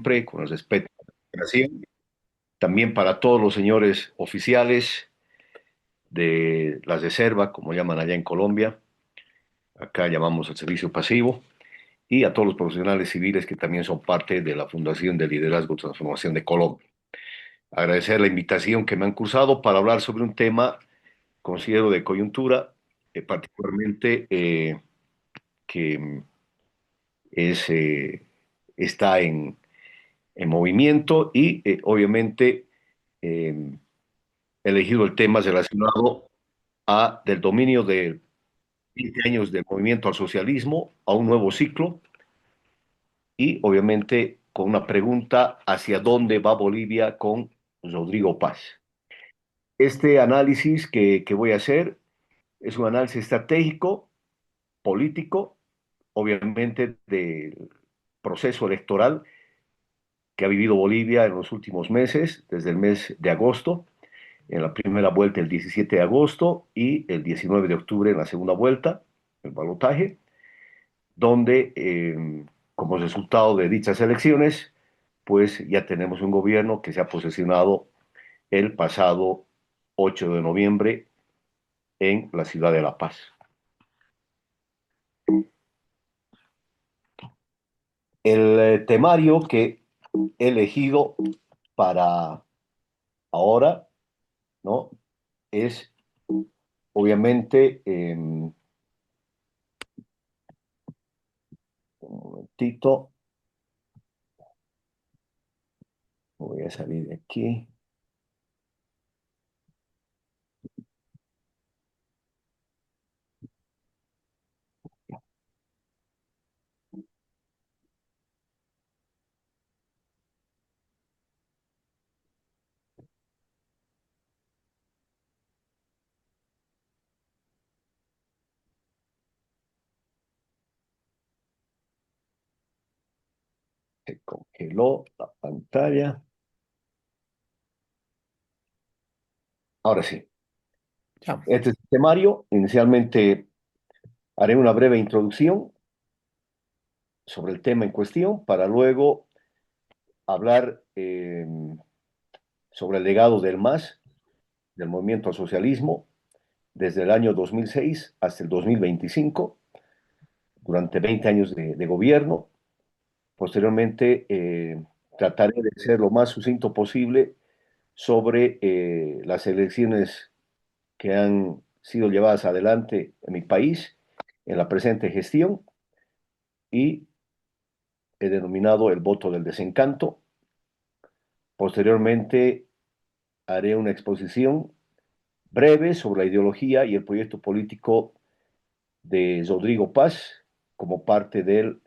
siempre, con el respeto a la democracia. También para todos los señores oficiales de la reserva, como llaman allá en Colombia, acá llamamos al servicio pasivo, y a todos los profesionales civiles que también son parte de la Fundación de Liderazgo y Transformación de Colombia. Agradecer la invitación que me han cursado para hablar sobre un tema, considero de coyuntura, particularmente que es, está en movimiento y obviamente eh, he elegido el tema relacionado del dominio de 20 años del movimiento al socialismo a un nuevo ciclo y obviamente con una pregunta hacia dónde va Bolivia con Rodrigo Paz. Este análisis que voy a hacer es un análisis estratégico, político, obviamente del proceso electoral que ha vivido Bolivia en los últimos meses, desde el mes de agosto, en la primera vuelta el 17 de agosto y el 19 de octubre en la segunda vuelta, el balotaje, donde como resultado de dichas elecciones, pues ya tenemos un gobierno que se ha posesionado el pasado 8 de noviembre en la ciudad de La Paz. El temario que he elegido para ahora, ¿no? Es obviamente, un momentito, voy a salir de aquí. Se congeló la pantalla. Ahora sí. Ya. Este es el temario. Inicialmente haré una breve introducción sobre el tema en cuestión para luego hablar sobre el legado del MAS, del movimiento al socialismo, desde el año 2006 hasta el 2025, durante 20 años de gobierno. Posteriormente, trataré de ser lo más sucinto posible sobre las elecciones que han sido llevadas adelante en mi país en la presente gestión y he denominado el voto del desencanto. Posteriormente, haré una exposición breve sobre la ideología y el proyecto político de Rodrigo Paz como parte del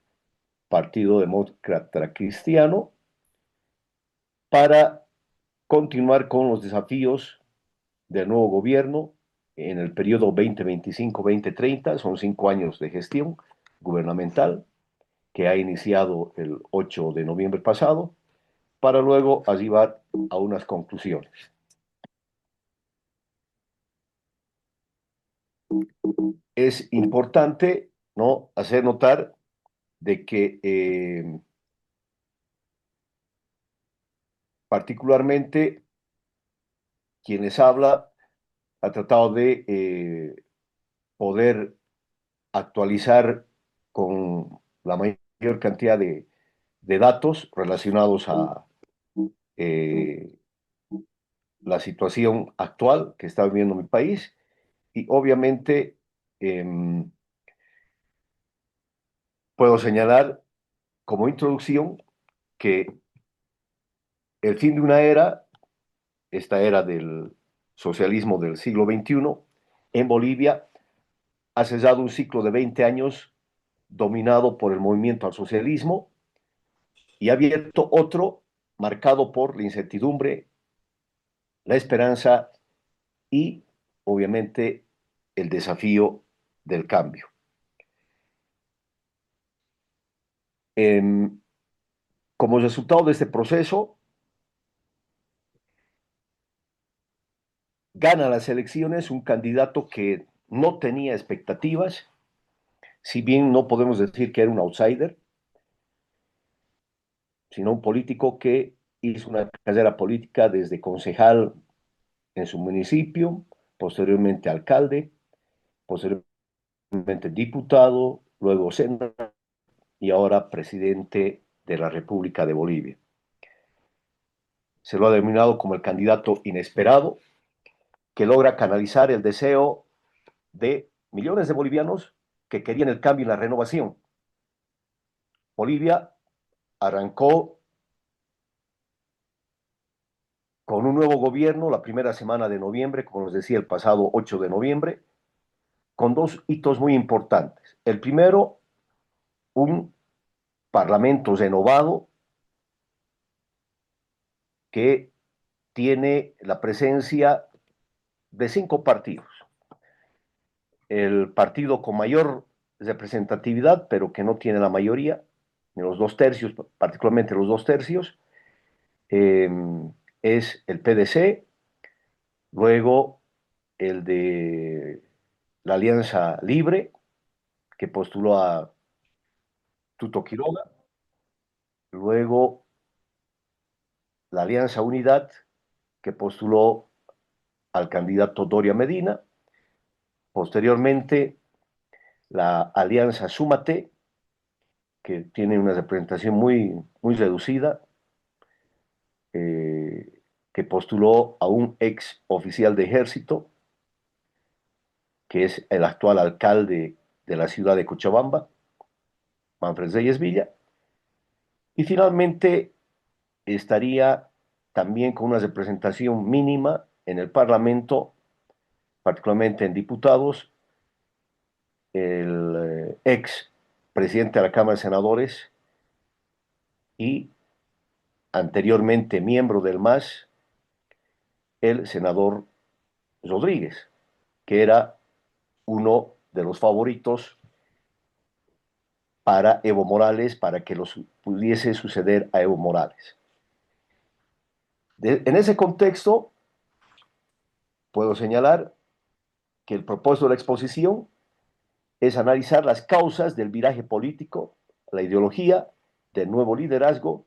Partido Demócrata Cristiano para continuar con los desafíos del nuevo gobierno en el periodo 2025-2030. Son 5 años de gestión gubernamental que ha iniciado el 8 de noviembre pasado para luego arribar a unas conclusiones. Es importante, ¿no?, hacer notar de que particularmente quienes habla ha tratado de poder actualizar con la mayor cantidad de datos relacionados a eh, la situación actual que está viviendo mi país y obviamente eh, puedo señalar como introducción que el fin de una era, esta era del socialismo del siglo XXI, en Bolivia ha cesado un ciclo de 20 años dominado por el movimiento al socialismo y ha abierto otro marcado por la incertidumbre, la esperanza y obviamente el desafío del cambio. Eh, Como resultado de este proceso, gana las elecciones un candidato que no tenía expectativas, si bien no podemos decir que era un outsider, sino un político que hizo una carrera política desde concejal en su municipio, posteriormente alcalde, posteriormente diputado, luego senador y ahora presidente de la República de Bolivia. Se lo ha denominado como el candidato inesperado que logra canalizar el deseo de millones de bolivianos que querían el cambio y la renovación. Bolivia arrancó con un nuevo gobierno la primera semana de noviembre, como les decía, el pasado 8 de noviembre, con dos hitos muy importantes. El primero, un parlamento renovado que tiene la presencia de 5 partidos. El partido con mayor representatividad, pero que no tiene la mayoría, en los 2 tercios, particularmente los 2 tercios, eh, es el PDC, luego el de la Alianza Libre, que postuló a Tuto Quiroga, luego la Alianza Unidad, que postuló al candidato Doria Medina, posteriormente la Alianza Súmate, que tiene una representación muy reducida, que postuló a un ex oficial de ejército, que es el actual alcalde de la ciudad de Cochabamba, Manfred Reyes Villa, y finalmente estaría también con una representación mínima en el Parlamento, particularmente en diputados, el ex presidente de la Cámara de Senadores y anteriormente miembro del MAS, el senador Rodríguez, que era uno de los favoritos para Evo Morales, para que los pudiese suceder a Evo Morales. En ese contexto, puedo señalar que el propósito de la exposición es analizar las causas del viraje político, la ideología del nuevo liderazgo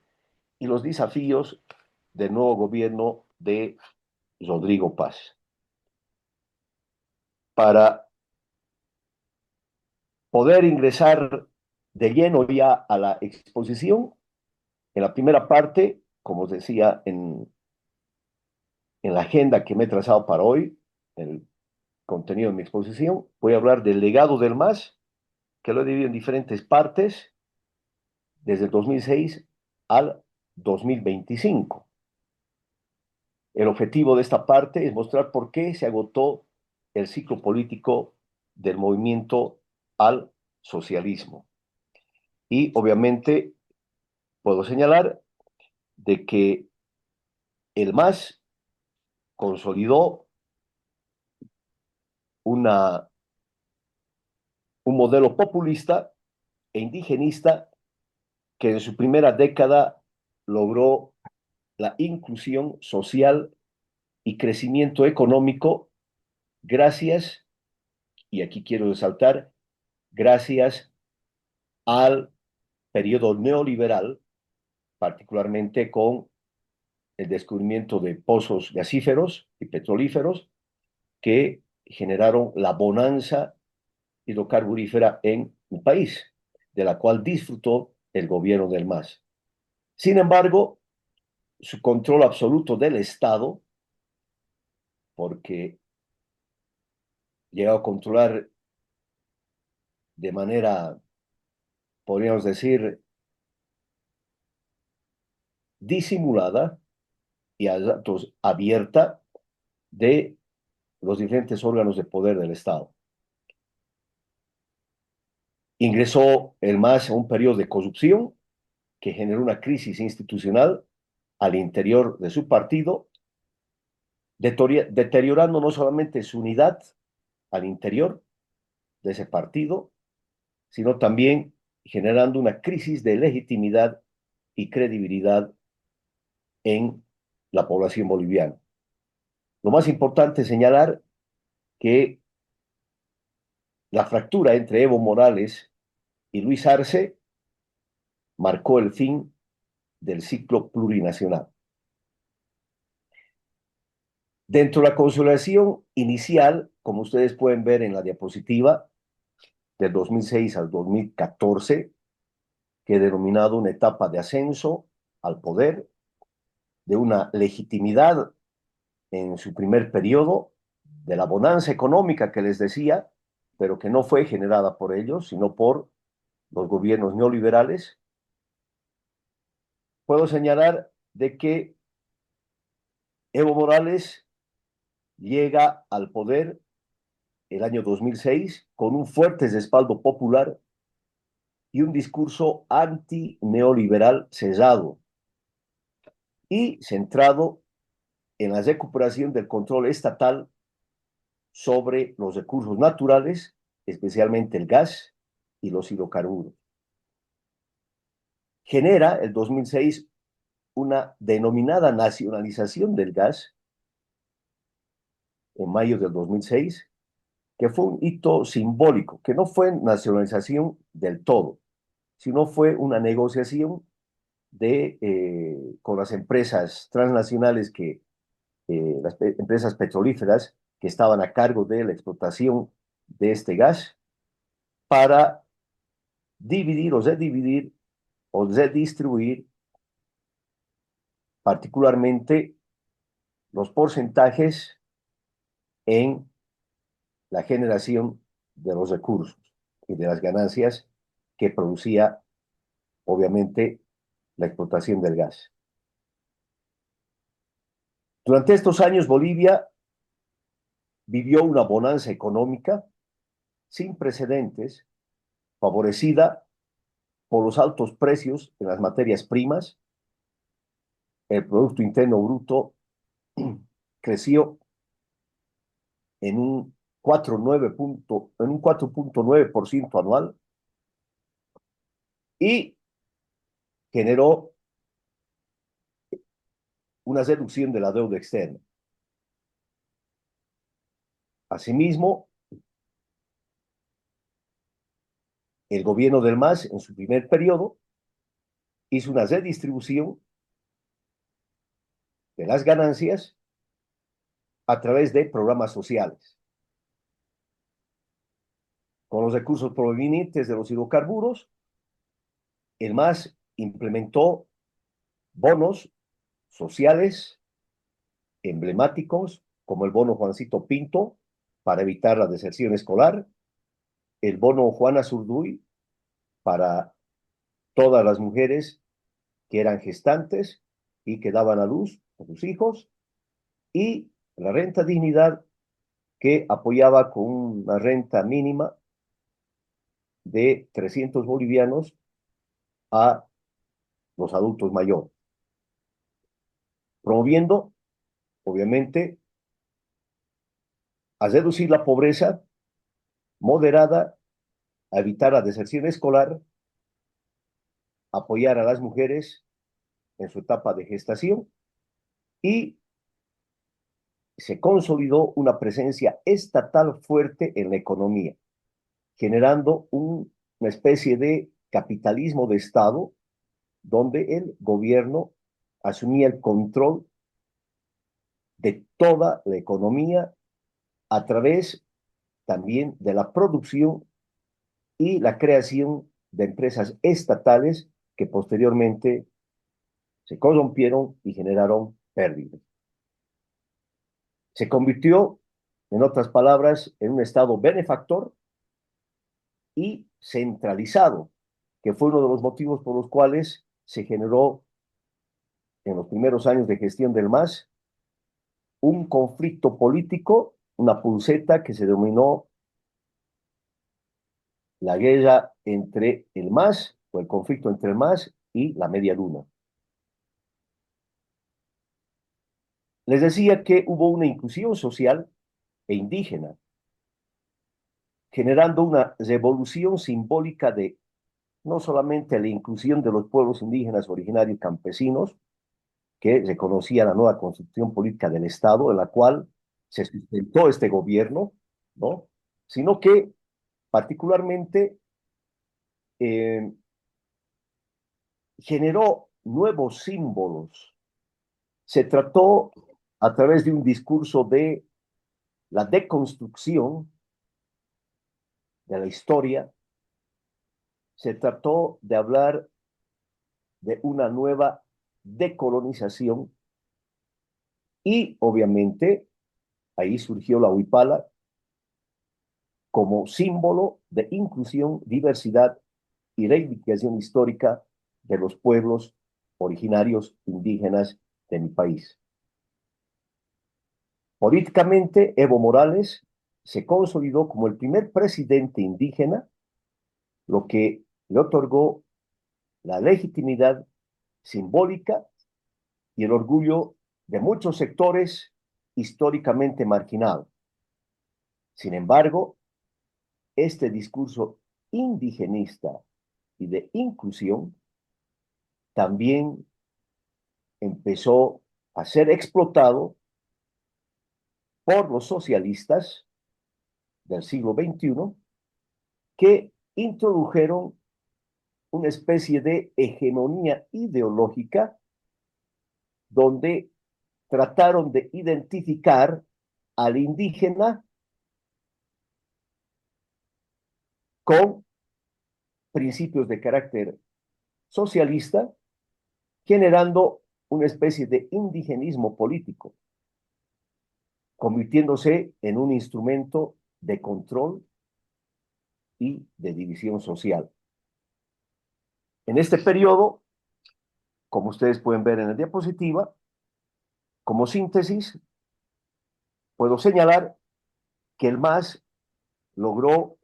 y los desafíos del nuevo gobierno de Rodrigo Paz. Para poder ingresar de lleno ya a la exposición, en la primera parte, como os decía en la agenda que me he trazado para hoy, el contenido de mi exposición, voy a hablar del legado del MAS, que lo he dividido en diferentes partes, desde el 2006 al 2025. El objetivo de esta parte es mostrar por qué se agotó el ciclo político del movimiento al socialismo. Y obviamente puedo señalar de que el MAS consolidó una, un modelo populista e indigenista que en su primera década logró la inclusión social y crecimiento económico gracias, y aquí quiero resaltar, gracias al periodo neoliberal, particularmente con el descubrimiento de pozos gasíferos y petrolíferos que generaron la bonanza hidrocarburífera en un país, de la cual disfrutó el gobierno del MAS. Sin embargo, su control absoluto del Estado, porque llegó a controlar de manera, podríamos decir, disimulada y a datos abierta de los diferentes órganos de poder del Estado. Ingresó el MAS a un periodo de corrupción que generó una crisis institucional al interior de su partido, deteriorando no solamente su unidad al interior de ese partido, sino también generando una crisis de legitimidad y credibilidad en la población boliviana. Lo más importante es señalar que la fractura entre Evo Morales y Luis Arce marcó el fin del ciclo plurinacional. Dentro de la consolidación inicial, como ustedes pueden ver en la diapositiva, del 2006 al 2014, que he denominado una etapa de ascenso al poder, de una legitimidad en su primer periodo, de la bonanza económica que les decía, pero que no fue generada por ellos, sino por los gobiernos neoliberales. Puedo señalar de que Evo Morales llega al poder el año 2006 con un fuerte respaldo popular y un discurso anti-neoliberal cesado y centrado en la recuperación del control estatal sobre los recursos naturales, especialmente el gas y los hidrocarburos. Genera el 2006 una denominada nacionalización del gas en mayo del 2006, que fue un hito simbólico, que no fue nacionalización del todo, sino fue una negociación con las empresas transnacionales las empresas petrolíferas que estaban a cargo de la explotación de este gas para dividir o redistribuir particularmente los porcentajes en la generación de los recursos y de las ganancias que producía, obviamente, la explotación del gas. Durante estos años, Bolivia vivió una bonanza económica sin precedentes, favorecida por los altos precios en las materias primas. El Producto Interno Bruto creció en un 4,9% anual y generó una reducción de la deuda externa. Asimismo, el gobierno del MAS, en su primer periodo, hizo una redistribución de las ganancias a través de programas sociales. Con los recursos provenientes de los hidrocarburos, el MAS implementó bonos sociales emblemáticos, como el bono Juancito Pinto, para evitar la deserción escolar, el bono Juana Zurduy, para todas las mujeres que eran gestantes y que daban a luz a sus hijos, y la renta dignidad, que apoyaba con una renta mínima de 300 bolivianos a los adultos mayores, promoviendo, obviamente, a reducir la pobreza moderada, a evitar la deserción escolar, apoyar a las mujeres en su etapa de gestación, y se consolidó una presencia estatal fuerte en la economía, generando una especie de capitalismo de Estado, donde el gobierno asumía el control de toda la economía a través también de la producción y la creación de empresas estatales que posteriormente se corrompieron y generaron pérdidas. Se convirtió, en otras palabras, en un Estado benefactor y centralizado, que fue uno de los motivos por los cuales se generó en los primeros años de gestión del MAS un conflicto político, una pulseta que se denominó la guerra entre el MAS, o el conflicto entre el MAS y la Media Luna. Les decía que hubo una inclusión social e indígena, generando una revolución simbólica de no solamente la inclusión de los pueblos indígenas originarios campesinos, que reconocía la nueva constitución política del Estado, en la cual se sustentó este gobierno, ¿no? Sino que particularmente generó nuevos símbolos. Se trató a través de un discurso de la deconstrucción de la historia, se trató de hablar de una nueva decolonización y obviamente ahí surgió la huipala como símbolo de inclusión, diversidad y reivindicación histórica de los pueblos originarios indígenas de mi país. Políticamente, Evo Morales se consolidó como el primer presidente indígena, lo que le otorgó la legitimidad simbólica y el orgullo de muchos sectores históricamente marginados. Sin embargo, este discurso indigenista y de inclusión también empezó a ser explotado por los socialistas del siglo XXI que introdujeron una especie de hegemonía ideológica donde trataron de identificar al indígena con principios de carácter socialista, generando una especie de indigenismo político, convirtiéndose en un instrumento de control y de división social. En este periodo, como ustedes pueden ver en la diapositiva, como síntesis, puedo señalar que el MAS logró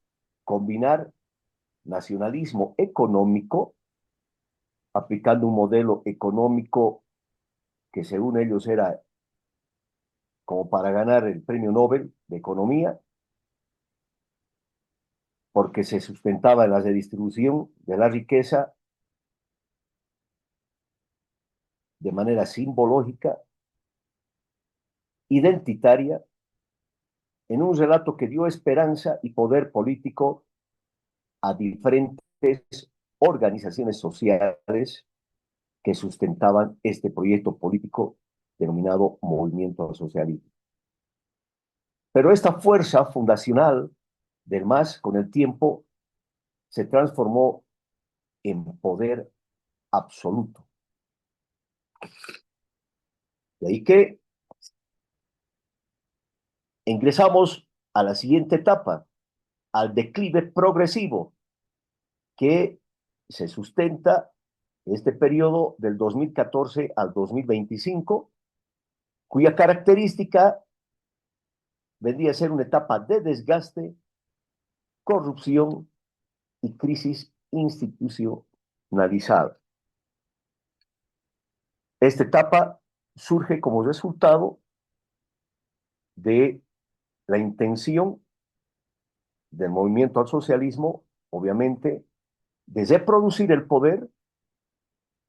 combinar nacionalismo económico, aplicando un modelo económico que según ellos era como para ganar el premio Nobel de Economía, porque se sustentaba en la redistribución de la riqueza de manera simbológica, identitaria, en un relato que dio esperanza y poder político a diferentes organizaciones sociales que sustentaban este proyecto político denominado Movimiento al Socialismo. Pero esta fuerza fundacional del MAS con el tiempo se transformó en poder absoluto. De ahí que ingresamos a la siguiente etapa, al declive progresivo que se sustenta en este periodo del 2014 al 2025, cuya característica vendría a ser una etapa de desgaste, corrupción y crisis institucionalizada. Esta etapa surge como resultado de la intención del movimiento al socialismo, obviamente, de reproducir el poder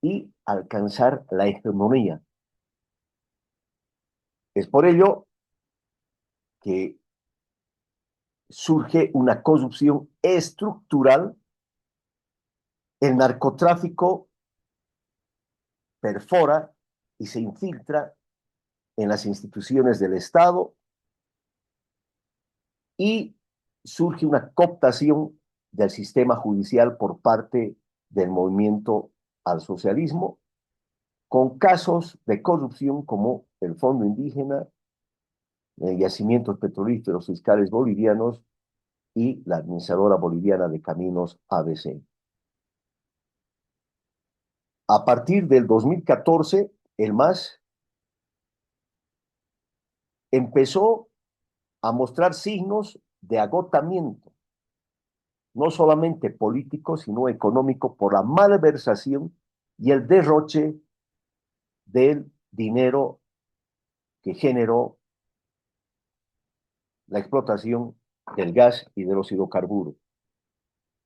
y alcanzar la hegemonía. Es por ello que surge una corrupción estructural, el narcotráfico perfora y se infiltra en las instituciones del Estado y surge una cooptación del sistema judicial por parte del movimiento al socialismo, con casos de corrupción como el Fondo Indígena, yacimientos petrolíferos fiscales bolivianos y la Administradora Boliviana de Caminos ABC. A partir del 2014, el MAS empezó a mostrar signos de agotamiento, no solamente político, sino económico, por la malversación y el derroche del dinero que generó la explotación del gas y de los hidrocarburos.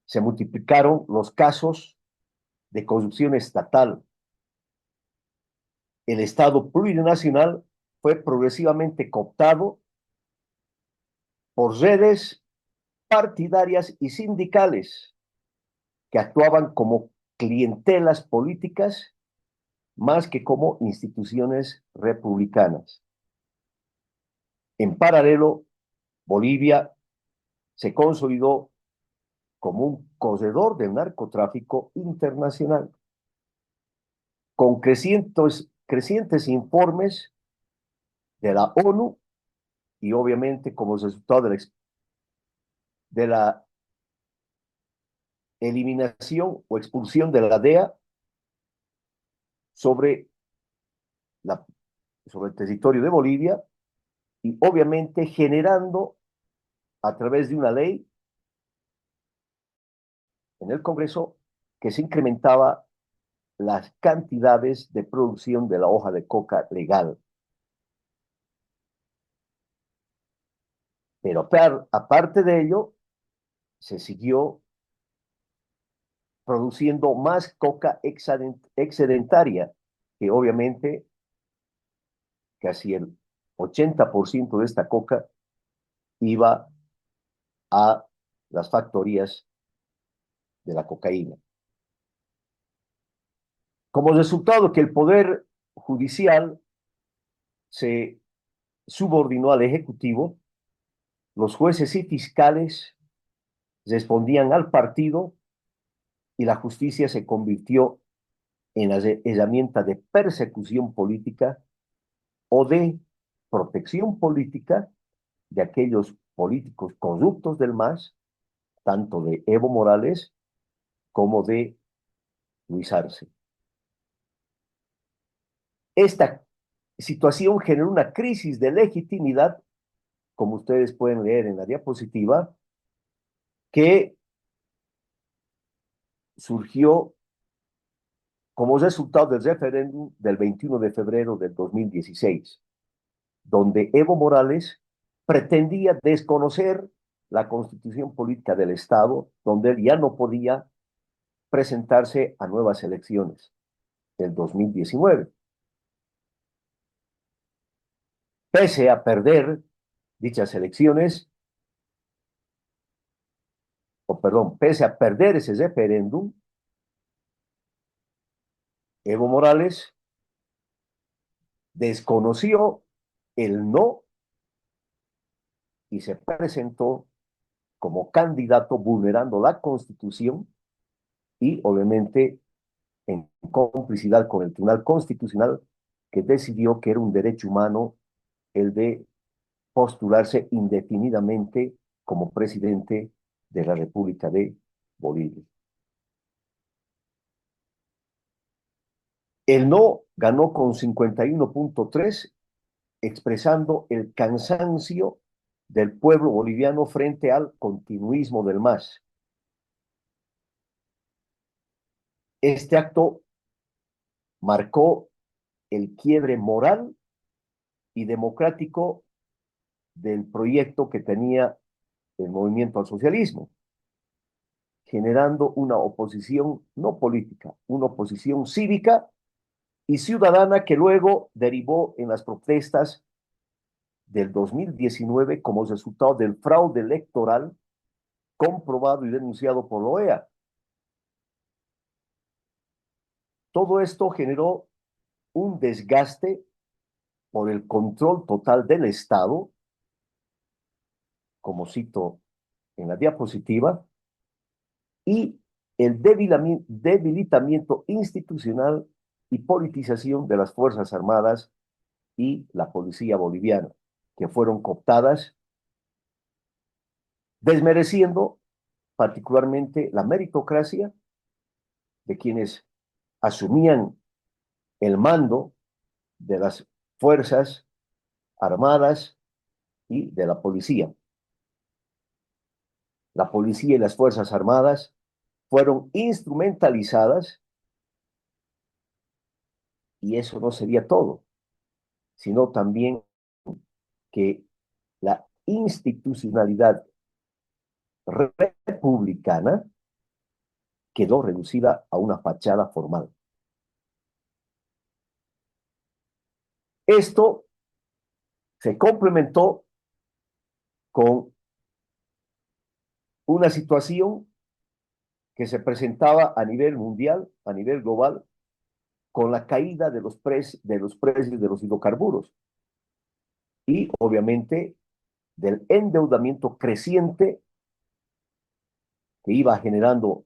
Se multiplicaron los casos de corrupción estatal. El Estado plurinacional fue progresivamente cooptado por redes partidarias y sindicales que actuaban como clientelas políticas más que como instituciones republicanas. En paralelo, Bolivia se consolidó como un corredor del narcotráfico internacional, con crecientes informes de la ONU y obviamente como resultado de la eliminación o expulsión de la DEA sobre, la, sobre el territorio de Bolivia y obviamente generando a través de una ley en el Congreso que se incrementaba las cantidades de producción de la hoja de coca legal. Pero aparte de ello, se siguió produciendo más coca excedentaria, que obviamente casi el 80% de esta coca iba a las factorías de la cocaína. Como resultado que el Poder Judicial se subordinó al Ejecutivo, los jueces y fiscales respondían al partido y la justicia se convirtió en la herramienta de persecución política o de protección política de aquellos políticos corruptos del MAS, tanto de Evo Morales como de Luis Arce. Esta situación generó una crisis de legitimidad, como ustedes pueden leer en la diapositiva, que surgió como resultado del referéndum del 21 de febrero del 2016, donde Evo Morales pretendía desconocer la constitución política del Estado, donde él ya no podía presentarse a nuevas elecciones del 2019. Pese a perder dichas elecciones, o perdón, pese a perder ese referéndum, Evo Morales desconoció el no y se presentó como candidato vulnerando la Constitución y obviamente en complicidad con el Tribunal Constitucional que decidió que era un derecho humano el de postularse indefinidamente como presidente de la República de Bolivia. El no ganó con 51.3, expresando el cansancio del pueblo boliviano frente al continuismo del MAS. Este acto marcó el quiebre moral y democrático del proyecto que tenía el movimiento al socialismo, generando una oposición no política, una oposición cívica y ciudadana que luego derivó en las protestas del 2019 como resultado del fraude electoral comprobado y denunciado por la OEA. Todo esto generó un desgaste por el control total del Estado, como cito en la diapositiva, y el debilitamiento institucional y politización de las Fuerzas Armadas y la policía boliviana, que fueron cooptadas, desmereciendo particularmente la meritocracia de quienes asumían el mando de las Fuerzas Armadas y de la policía. La policía y las Fuerzas Armadas fueron instrumentalizadas y eso no sería todo, sino también que la institucionalidad republicana quedó reducida a una fachada formal. Esto se complementó con una situación que se presentaba a nivel mundial, a nivel global, con la caída de los precios de los hidrocarburos y obviamente del endeudamiento creciente que iba generando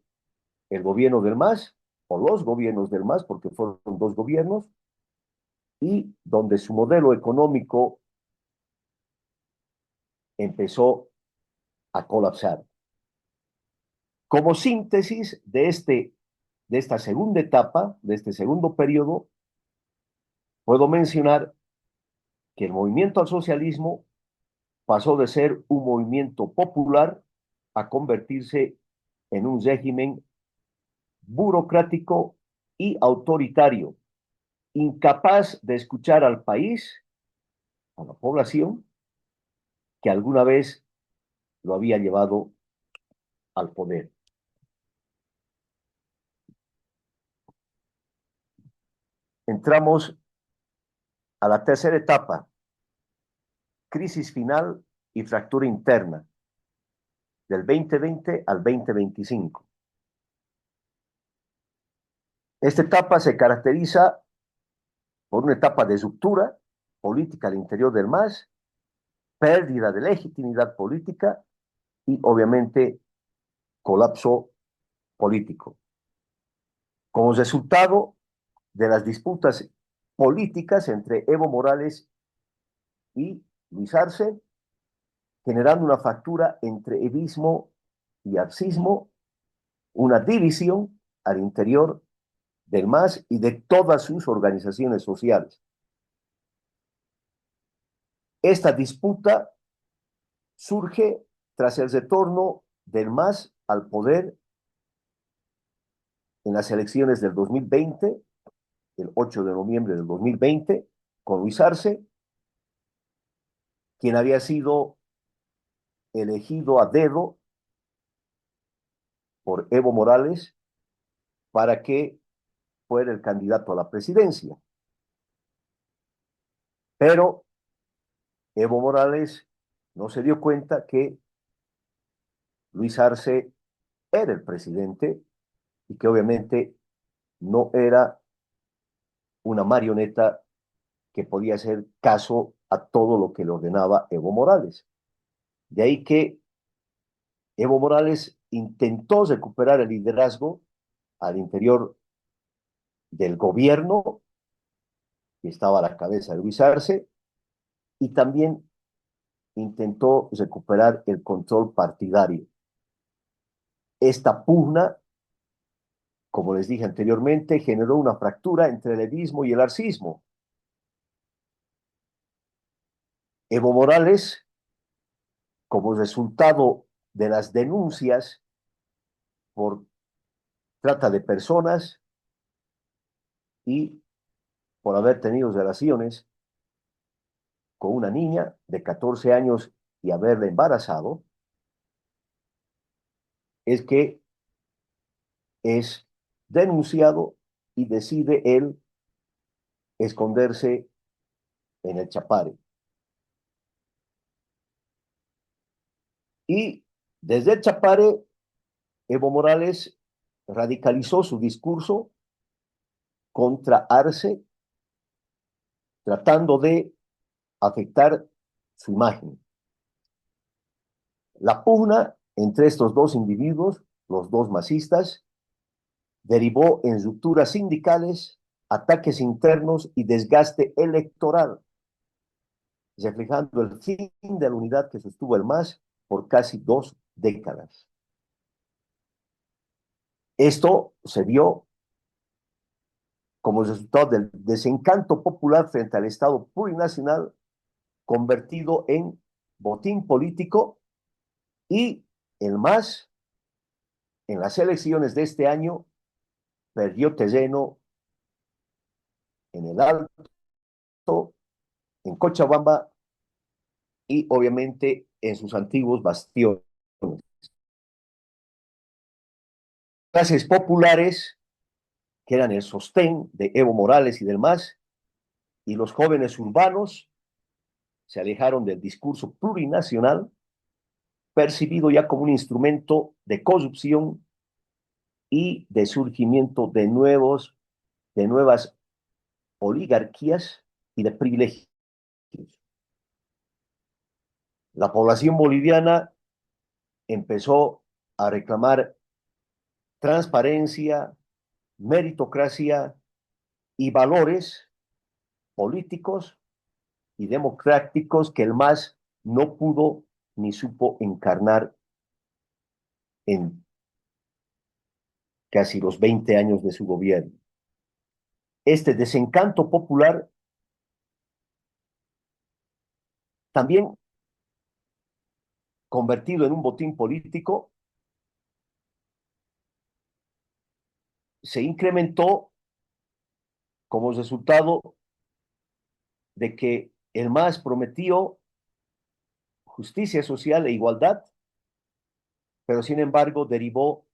el gobierno del MAS o los gobiernos del MAS, porque fueron dos gobiernos, y donde su modelo económico empezó a colapsar. Como síntesis de esta segunda etapa, de este segundo periodo, puedo mencionar que el movimiento al socialismo pasó de ser un movimiento popular a convertirse en un régimen burocrático y autoritario, incapaz de escuchar al país, a la población, que alguna vez lo había llevado al poder. Entramos a la tercera etapa, crisis final y fractura interna, del 2020 al 2025. Esta etapa se caracteriza por una etapa de ruptura política al interior del MAS, pérdida de legitimidad política y obviamente colapso político. Como resultado de las disputas políticas entre Evo Morales y Luis Arce, generando una fractura entre evismo y arcismo, una división al interior del MAS y de todas sus organizaciones sociales. Esta disputa surge tras el retorno del MAS al poder en las elecciones del 2020, el 8 de noviembre del 2020, con Luis Arce, quien había sido elegido a dedo por Evo Morales para que fuera el candidato a la presidencia. Pero Evo Morales no se dio cuenta que Luis Arce era el presidente y que obviamente no era una marioneta que podía hacer caso a todo lo que le ordenaba Evo Morales. De ahí que Evo Morales intentó recuperar el liderazgo al interior del gobierno, que estaba a la cabeza de Luis Arce, y también intentó recuperar el control partidario. Esta pugna, como les dije anteriormente, generó una fractura entre el evismo y el arcismo. Evo Morales, como resultado de las denuncias por trata de personas y por haber tenido relaciones con una niña de 14 años y haberla embarazado, es que es denunciado y decide él esconderse en el Chapare. Y desde el Chapare, Evo Morales radicalizó su discurso contra Arce, tratando de afectar su imagen. La pugna entre estos dos individuos, los dos masistas, derivó en rupturas sindicales, ataques internos y desgaste electoral, reflejando el fin de la unidad que sostuvo el MAS por casi 2 décadas. Esto se dio como resultado del desencanto popular frente al Estado plurinacional convertido en botín político y el MAS en las elecciones de este año perdió terreno en el Alto, en Cochabamba y obviamente en sus antiguos bastiones. Clases populares, que eran el sostén de Evo Morales y del MAS, y los jóvenes urbanos se alejaron del discurso plurinacional, percibido ya como un instrumento de corrupción y de surgimiento de nuevas oligarquías y de privilegios. La población boliviana empezó a reclamar transparencia, meritocracia y valores políticos y democráticos que el MAS no pudo ni supo encarnar en casi los 20 años de su gobierno. Este desencanto popular también convertido en un botín político se incrementó como resultado de que el MAS prometió justicia social e igualdad, pero sin embargo derivó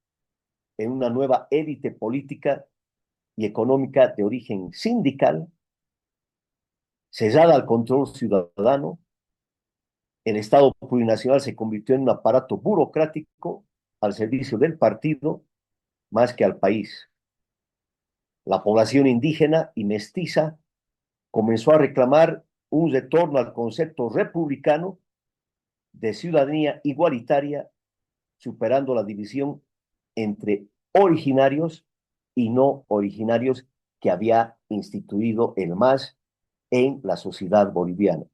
en una nueva élite política y económica de origen sindical, cesada al control ciudadano. El Estado plurinacional se convirtió en un aparato burocrático al servicio del partido más que al país. La población indígena y mestiza comenzó a reclamar un retorno al concepto republicano de ciudadanía igualitaria, superando la división entre originarios y no originarios que había instituido el MAS en la sociedad boliviana.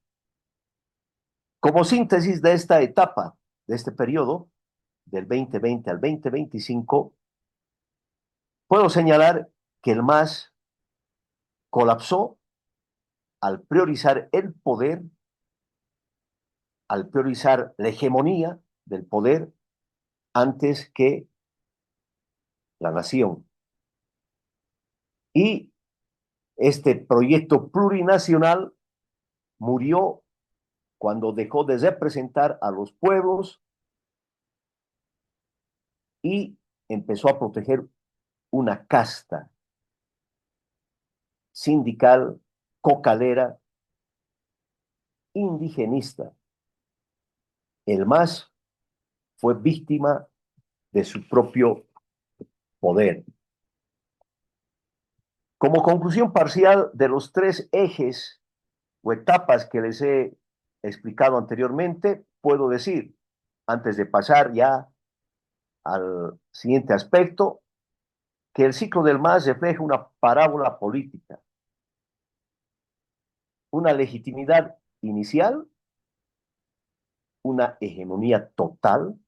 Como síntesis de esta etapa, de este periodo, del 2020 al 2025, puedo señalar que el MAS colapsó al priorizar el poder, al priorizar la hegemonía del poder antes que la nación. Y este proyecto plurinacional murió cuando dejó de representar a los pueblos y empezó a proteger una casta sindical, cocalera, indigenista. El MAS fue víctima de su propio poder. Como conclusión parcial de los tres ejes o etapas que les he explicado anteriormente, puedo decir, antes de pasar ya al siguiente aspecto, que el ciclo del MAS refleja una parábola política, una legitimidad inicial, una hegemonía total,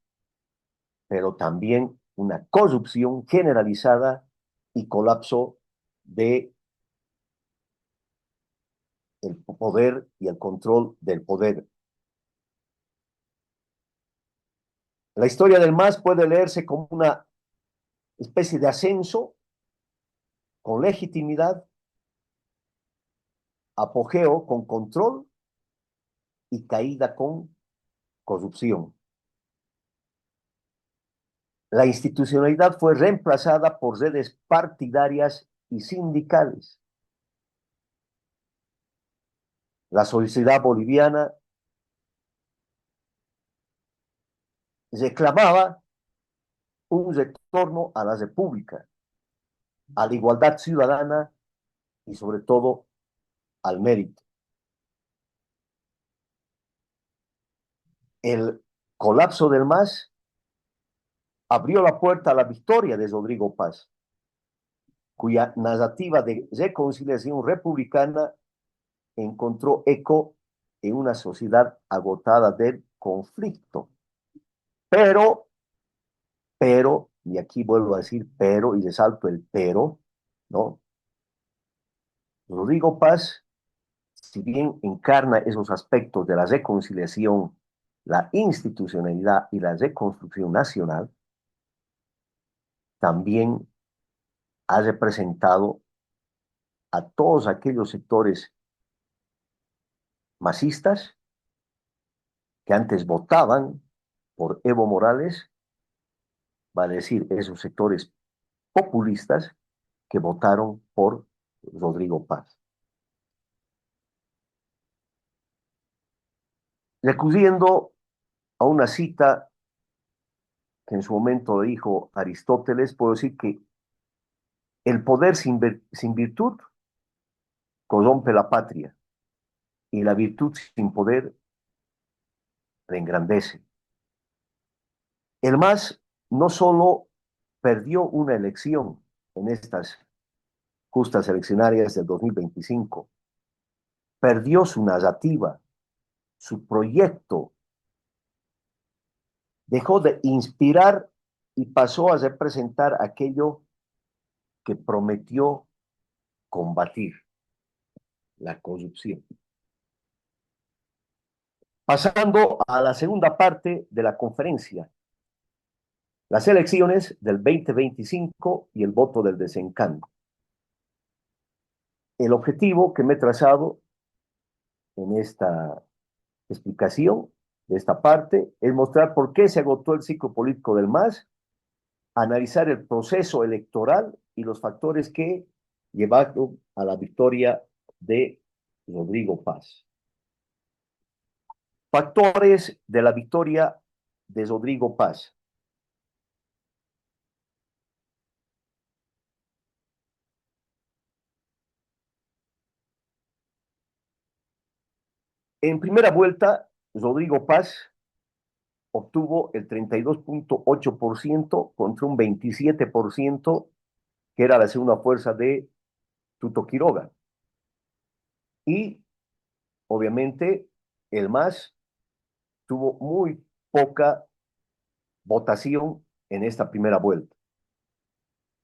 pero también una corrupción generalizada y colapso de el poder y el control del poder. La historia del MAS puede leerse como una especie de ascenso con legitimidad, apogeo con control y caída con corrupción. La institucionalidad fue reemplazada por redes partidarias y sindicales. La sociedad boliviana reclamaba un retorno a la república, a la igualdad ciudadana y sobre todo al mérito. El colapso del MAS abrió la puerta a la victoria de Rodrigo Paz, cuya narrativa de reconciliación republicana encontró eco en una sociedad agotada del conflicto. Pero, y aquí vuelvo a decir pero, y resalto el pero, ¿no? Rodrigo Paz, si bien encarna esos aspectos de la reconciliación, la institucionalidad y la reconstrucción nacional, también ha representado a todos aquellos sectores masistas que antes votaban por Evo Morales, va a decir esos sectores populistas que votaron por Rodrigo Paz. Recurriendo a una cita que en su momento dijo Aristóteles, puedo decir que el poder sin virtud corrompe la patria y la virtud sin poder la engrandece. El MAS no solo perdió una elección en estas justas eleccionarias del 2025, perdió su narrativa, su proyecto, dejó de inspirar y pasó a representar aquello que prometió combatir, la corrupción. Pasando a la segunda parte de la conferencia, las elecciones del 2025 y el voto del desencanto. El objetivo que me he trazado en esta explicación de esta parte es mostrar por qué se agotó el ciclo político del MAS, analizar el proceso electoral y los factores que llevaron a la victoria de Rodrigo Paz. Factores de la victoria de Rodrigo Paz. En primera vuelta, Rodrigo Paz obtuvo el 32.8% contra un 27% que era la segunda fuerza de Tuto Quiroga. Y obviamente el MAS tuvo muy poca votación en esta primera vuelta.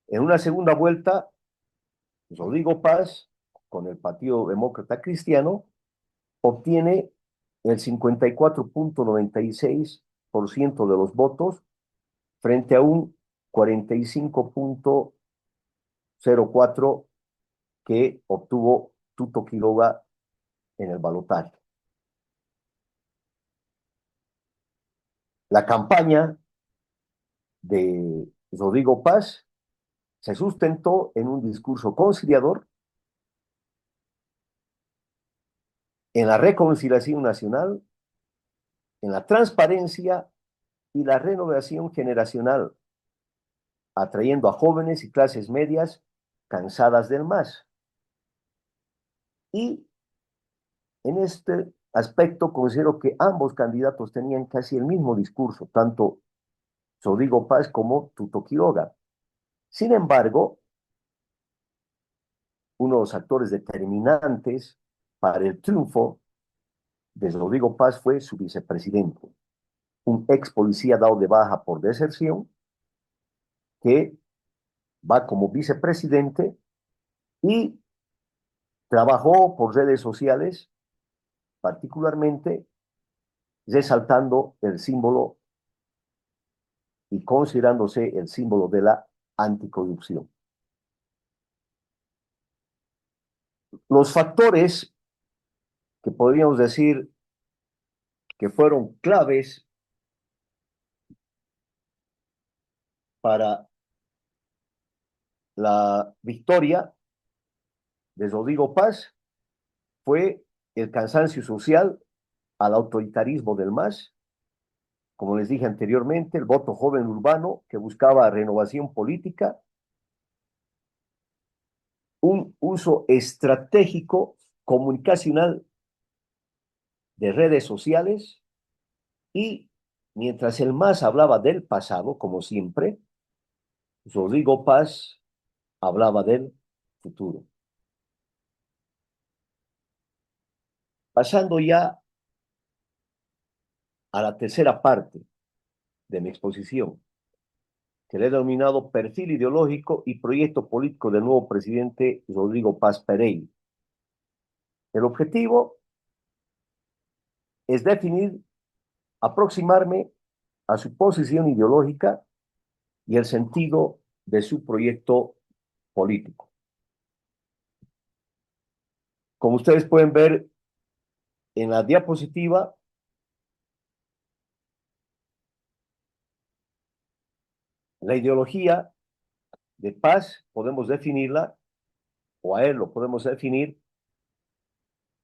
En una segunda vuelta, Rodrigo Paz, con el Partido Demócrata Cristiano, obtiene el 54.96% de los votos frente a un 45.04% que obtuvo Tuto Quiroga en el balotaje. La campaña de Rodrigo Paz se sustentó en un discurso conciliador, en la reconciliación nacional, en la transparencia y la renovación generacional, atrayendo a jóvenes y clases medias cansadas del MAS. Y en este aspecto considero que ambos candidatos tenían casi el mismo discurso, tanto Rodrigo Paz como Tuto Quiroga. Sin embargo, uno de los actores determinantes para el triunfo de Rodrigo Paz fue su vicepresidente, un ex policía dado de baja por deserción, que va como vicepresidente y trabajó por redes sociales, particularmente resaltando el símbolo y considerándose el símbolo de la anticorrupción. Los factores que podríamos decir que fueron claves para la victoria de Rodrigo Paz fue el cansancio social al autoritarismo del MAS, como les dije anteriormente, el voto joven urbano que buscaba renovación política, un uso estratégico comunicacional de redes sociales y mientras el MAS hablaba del pasado, como siempre, Rodrigo Paz hablaba del futuro. Pasando ya a la tercera parte de mi exposición, que le he denominado perfil ideológico y proyecto político del nuevo presidente Rodrigo Paz Pereira. El objetivo es definir, aproximarme a su posición ideológica y el sentido de su proyecto político. Como ustedes pueden ver en la diapositiva, la ideología de Paz podemos definirla, o a él lo podemos definir,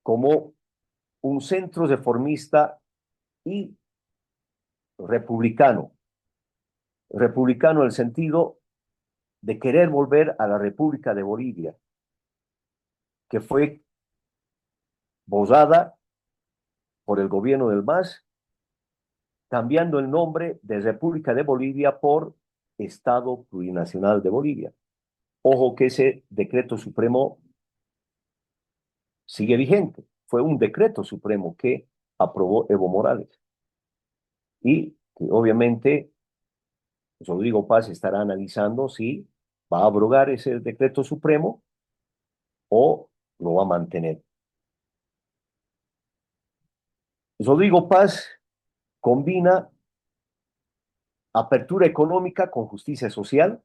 como un centro reformista y republicano. Republicano en el sentido de querer volver a la República de Bolivia, que fue borrada por el gobierno del MAS, cambiando el nombre de República de Bolivia por Estado Plurinacional de Bolivia. Ojo que ese decreto supremo sigue vigente. Fue un decreto supremo que aprobó Evo Morales y que obviamente Rodrigo Paz estará analizando si va a abrogar ese decreto supremo o lo va a mantener. Rodrigo Paz combina apertura económica con justicia social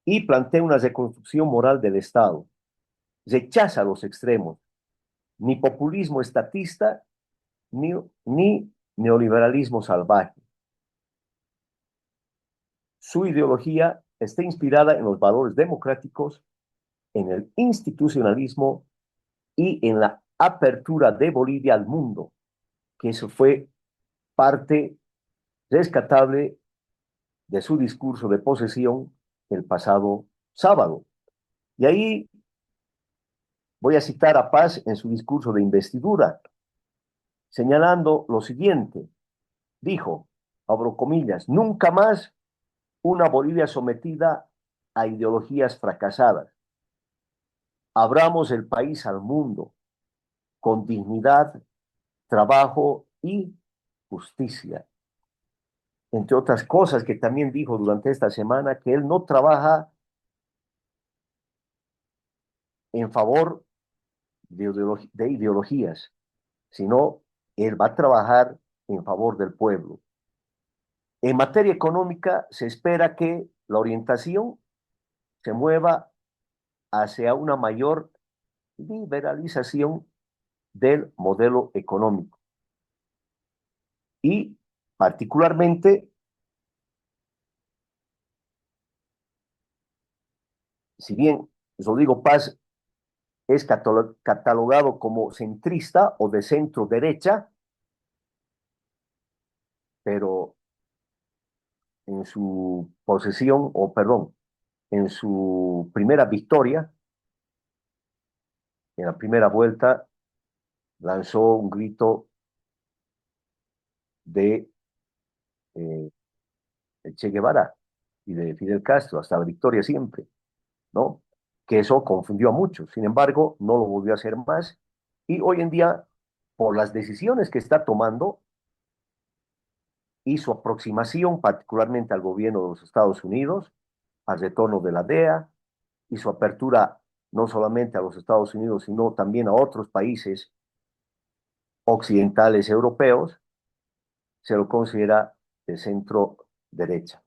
y plantea una reconstrucción moral del Estado. Rechaza los extremos, ni populismo estatista, ni, ni neoliberalismo salvaje. Su ideología está inspirada en los valores democráticos, en el institucionalismo y en la apertura de Bolivia al mundo, que eso fue parte rescatable de su discurso de posesión el pasado sábado. Y ahí voy a citar a Paz en su discurso de investidura, señalando lo siguiente. Dijo, abro comillas, nunca más una Bolivia sometida a ideologías fracasadas. Abramos el país al mundo con dignidad, trabajo y justicia. Entre otras cosas que también dijo durante esta semana, que él no trabaja en favor de ideologías, sino él va a trabajar en favor del pueblo. En materia económica, se espera que la orientación se mueva hacia una mayor liberalización del modelo económico. Y particularmente, si bien Rodrigo Paz es catalogado como centrista o de centro derecha, pero en su posesión, o perdón, en su primera victoria, en la primera vuelta, lanzó un grito de eh, Che Guevara y de Fidel Castro, hasta la victoria siempre, ¿no? Que eso confundió a muchos. Sin embargo, no lo volvió a hacer más. Y hoy en día, por las decisiones que está tomando y su aproximación particularmente al gobierno de los Estados Unidos, al retorno de la DEA y su apertura no solamente a los Estados Unidos, sino también a otros países occidentales europeos, se lo considera de centro derecha.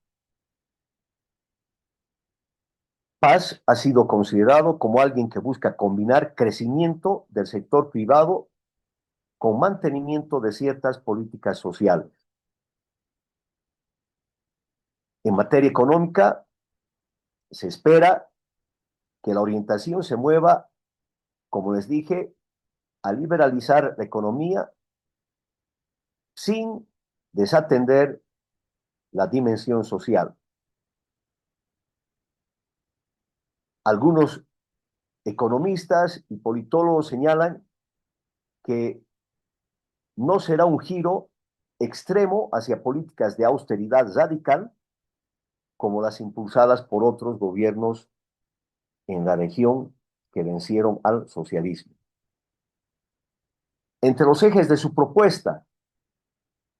Paz ha sido considerado como alguien que busca combinar crecimiento del sector privado con mantenimiento de ciertas políticas sociales. En materia económica, se espera que la orientación se mueva, como les dije, a liberalizar la economía sin desatender la dimensión social. Algunos economistas y politólogos señalan que no será un giro extremo hacia políticas de austeridad radical como las impulsadas por otros gobiernos en la región que vencieron al socialismo. Entre los ejes de su propuesta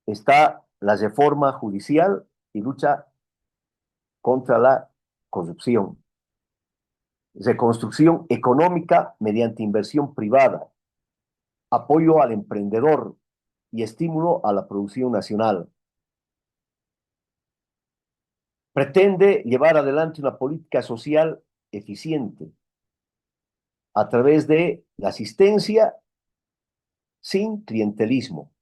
está la reforma judicial y lucha contra la corrupción, reconstrucción económica mediante inversión privada, apoyo al emprendedor y estímulo a la producción nacional. Pretende llevar adelante una política social eficiente a través de la asistencia sin clientelismo.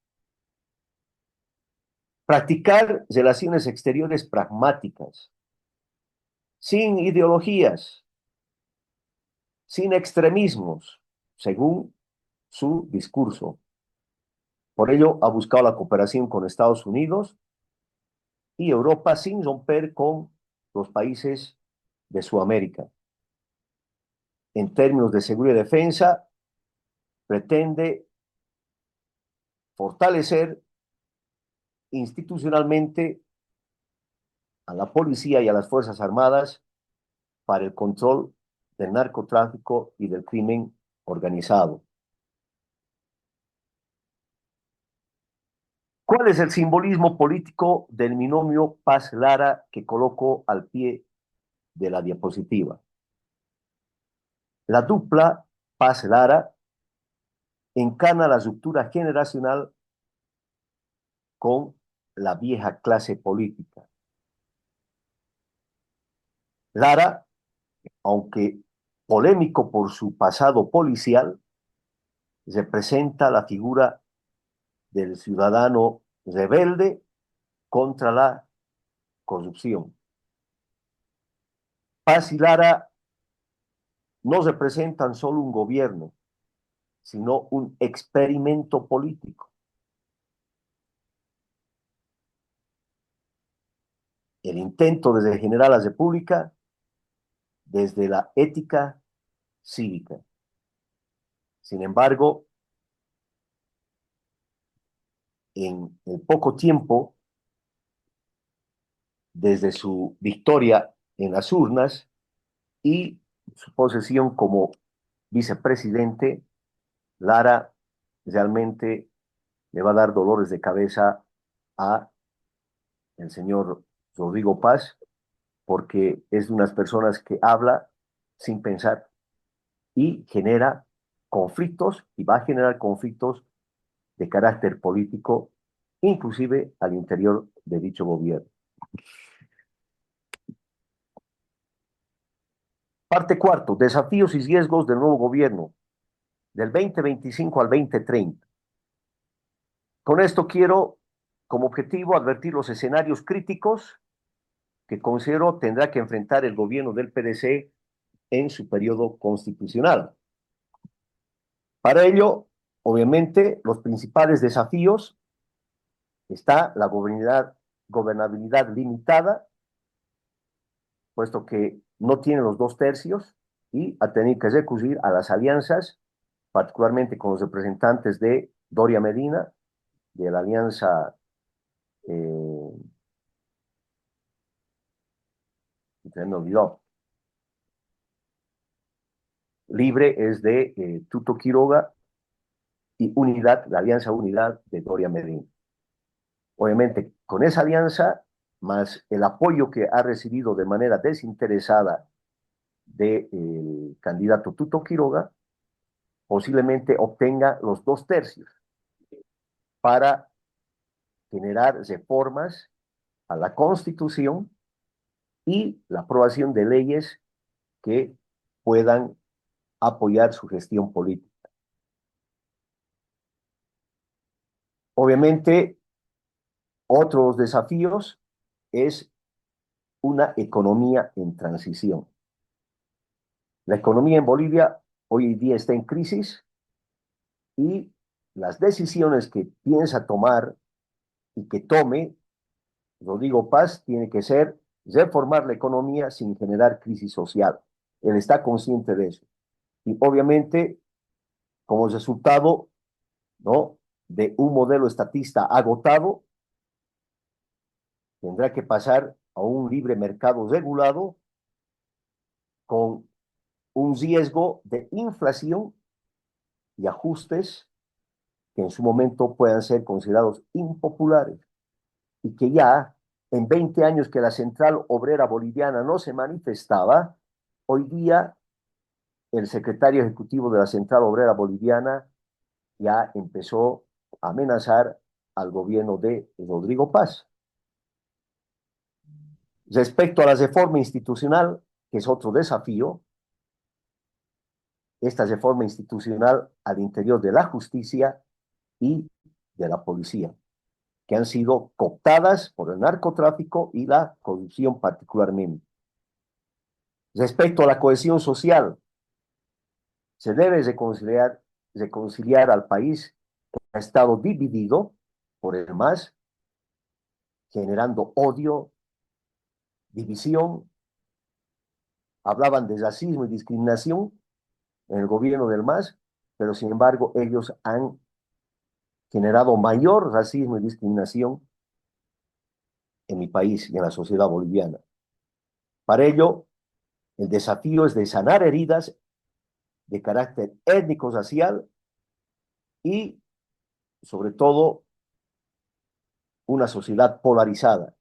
Practicar relaciones exteriores pragmáticas, sin ideologías, sin extremismos, según su discurso. Por ello, ha buscado la cooperación con Estados Unidos y Europa sin romper con los países de Sudamérica. En términos de seguridad y defensa, pretende fortalecer institucionalmente a la policía y a las Fuerzas Armadas para el control del narcotráfico y del crimen organizado. ¿Cuál es el simbolismo político del binomio Paz-Lara que coloco al pie de la diapositiva? La dupla Paz-Lara encarna la ruptura generacional con la vieja clase política. Lara, aunque polémico por su pasado policial, representa la figura del ciudadano rebelde contra la corrupción. Paz y Lara no representan solo un gobierno, sino un experimento político. El intento de regenerar la República desde la ética cívica. Sin embargo, en el poco tiempo, desde su victoria en las urnas y su posesión como vicepresidente, Lara realmente le va a dar dolores de cabeza a el señor Rodrigo Paz, porque es de unas personas que habla sin pensar y genera conflictos y va a generar conflictos de carácter político, inclusive al interior de dicho gobierno. Parte cuarto, desafíos y riesgos del nuevo gobierno del 2025 al 2030. Con esto quiero como objetivo advertir los escenarios críticos que considero tendrá que enfrentar el gobierno del PDC en su periodo constitucional. Para ello, obviamente, los principales desafíos está la gobernabilidad limitada, puesto que no tiene los 2/3 y a tener que recurrir a las alianzas, particularmente con los representantes de Doria Medina, de la alianza, me olvidó, Libre es de Tuto Quiroga y Unidad, la alianza Unidad de Doria Medina. Obviamente, con esa alianza, más el apoyo que ha recibido de manera desinteresada del candidato Tuto Quiroga, posiblemente obtenga los 2/3 para generar reformas a la Constitución y la aprobación de leyes que puedan apoyar su gestión política. Obviamente, otros desafíos es una economía en transición. La economía en Bolivia hoy en día está en crisis y las decisiones que piensa tomar y que tome Rodrigo Paz tiene que ser reformar la economía sin generar crisis social. Él está consciente de eso. Y obviamente, como resultado, ¿no?, de un modelo estatista agotado, tendrá que pasar a un libre mercado regulado con un riesgo de inflación y ajustes que en su momento puedan ser considerados impopulares y que ya en 20 años que la Central Obrera Boliviana no se manifestaba, hoy día el secretario ejecutivo de la Central Obrera Boliviana ya empezó a amenazar al gobierno de Rodrigo Paz. Respecto a la reforma institucional, que es otro desafío, esta reforma institucional al interior de la justicia y de la policía, que han sido cooptadas por el narcotráfico y la corrupción particularmente. Respecto a la cohesión social, se debe reconciliar al país que ha estado dividido por el MAS, generando odio, división. Hablaban de racismo y discriminación en el gobierno del MAS, pero sin embargo ellos han generado mayor racismo y discriminación en mi país y en la sociedad boliviana. Para ello, el desafío es de sanar heridas de carácter étnico-racial y, sobre todo, una sociedad polarizada.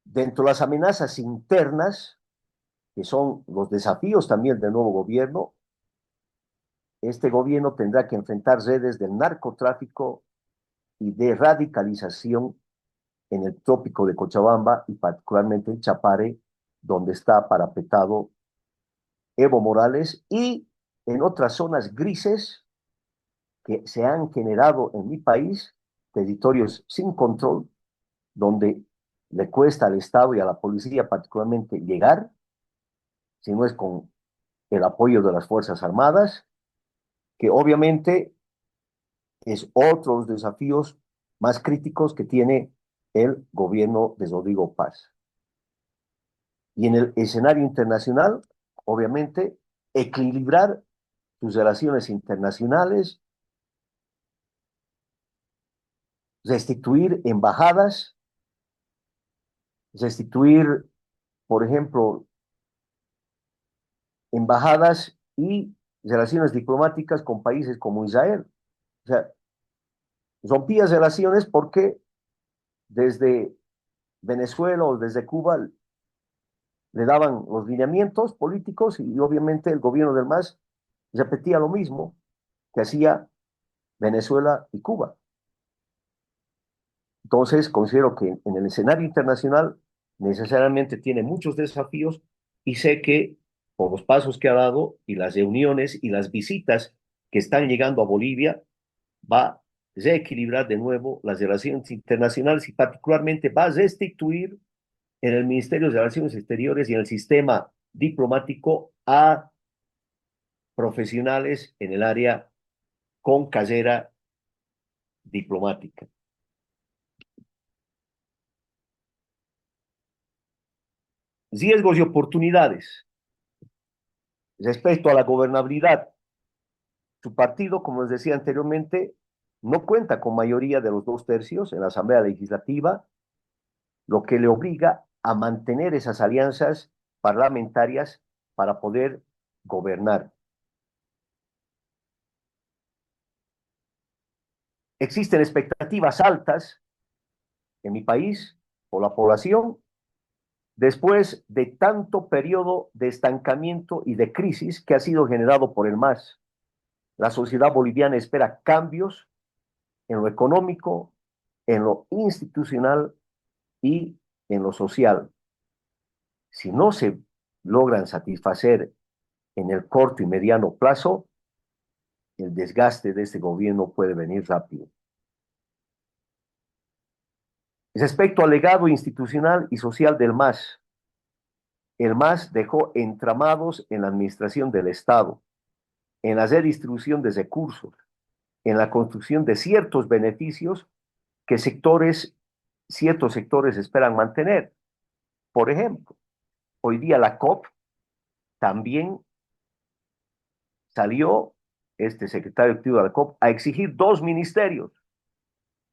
Dentro de las amenazas internas, que son los desafíos también del nuevo gobierno, este gobierno tendrá que enfrentar redes del narcotráfico y de radicalización en el trópico de Cochabamba y particularmente en Chapare, donde está parapetado Evo Morales, y en otras zonas grises que se han generado en mi país, territorios sin control, donde le cuesta al Estado y a la policía particularmente llegar, si no es con el apoyo de las Fuerzas Armadas, que obviamente es otro de los desafíos más críticos que tiene el gobierno de Rodrigo Paz. Y en el escenario internacional, obviamente, equilibrar sus relaciones internacionales, restituir embajadas, restituir, por ejemplo, embajadas y relaciones diplomáticas con países como Israel. O sea, rompía relaciones porque desde Venezuela o desde Cuba le daban los lineamientos políticos y obviamente el gobierno del MAS repetía lo mismo que hacía Venezuela y Cuba. Entonces, considero que en el escenario internacional necesariamente tiene muchos desafíos y sé que por los pasos que ha dado y las reuniones y las visitas que están llegando a Bolivia, va a reequilibrar de nuevo las relaciones internacionales y particularmente va a restituir en el Ministerio de Relaciones Exteriores y en el sistema diplomático a profesionales en el área con carrera diplomática. Riesgos y oportunidades. Respecto a la gobernabilidad, su partido, como les decía anteriormente, no cuenta con mayoría de los 2/3 en la Asamblea Legislativa, lo que le obliga a mantener esas alianzas parlamentarias para poder gobernar. Existen expectativas altas en mi país por la población después de tanto periodo de estancamiento y de crisis que ha sido generado por el MAS. La sociedad boliviana espera cambios en lo económico, en lo institucional y en lo social. Si no se logran satisfacer en el corto y mediano plazo, el desgaste de este gobierno puede venir rápido. Respecto al legado institucional y social del MAS, el MAS dejó entramados en la administración del Estado, en la redistribución de recursos, en la construcción de ciertos beneficios que ciertos sectores esperan mantener. Por ejemplo, hoy día la COP también salió, este secretario activo de la COP, a exigir 2 ministerios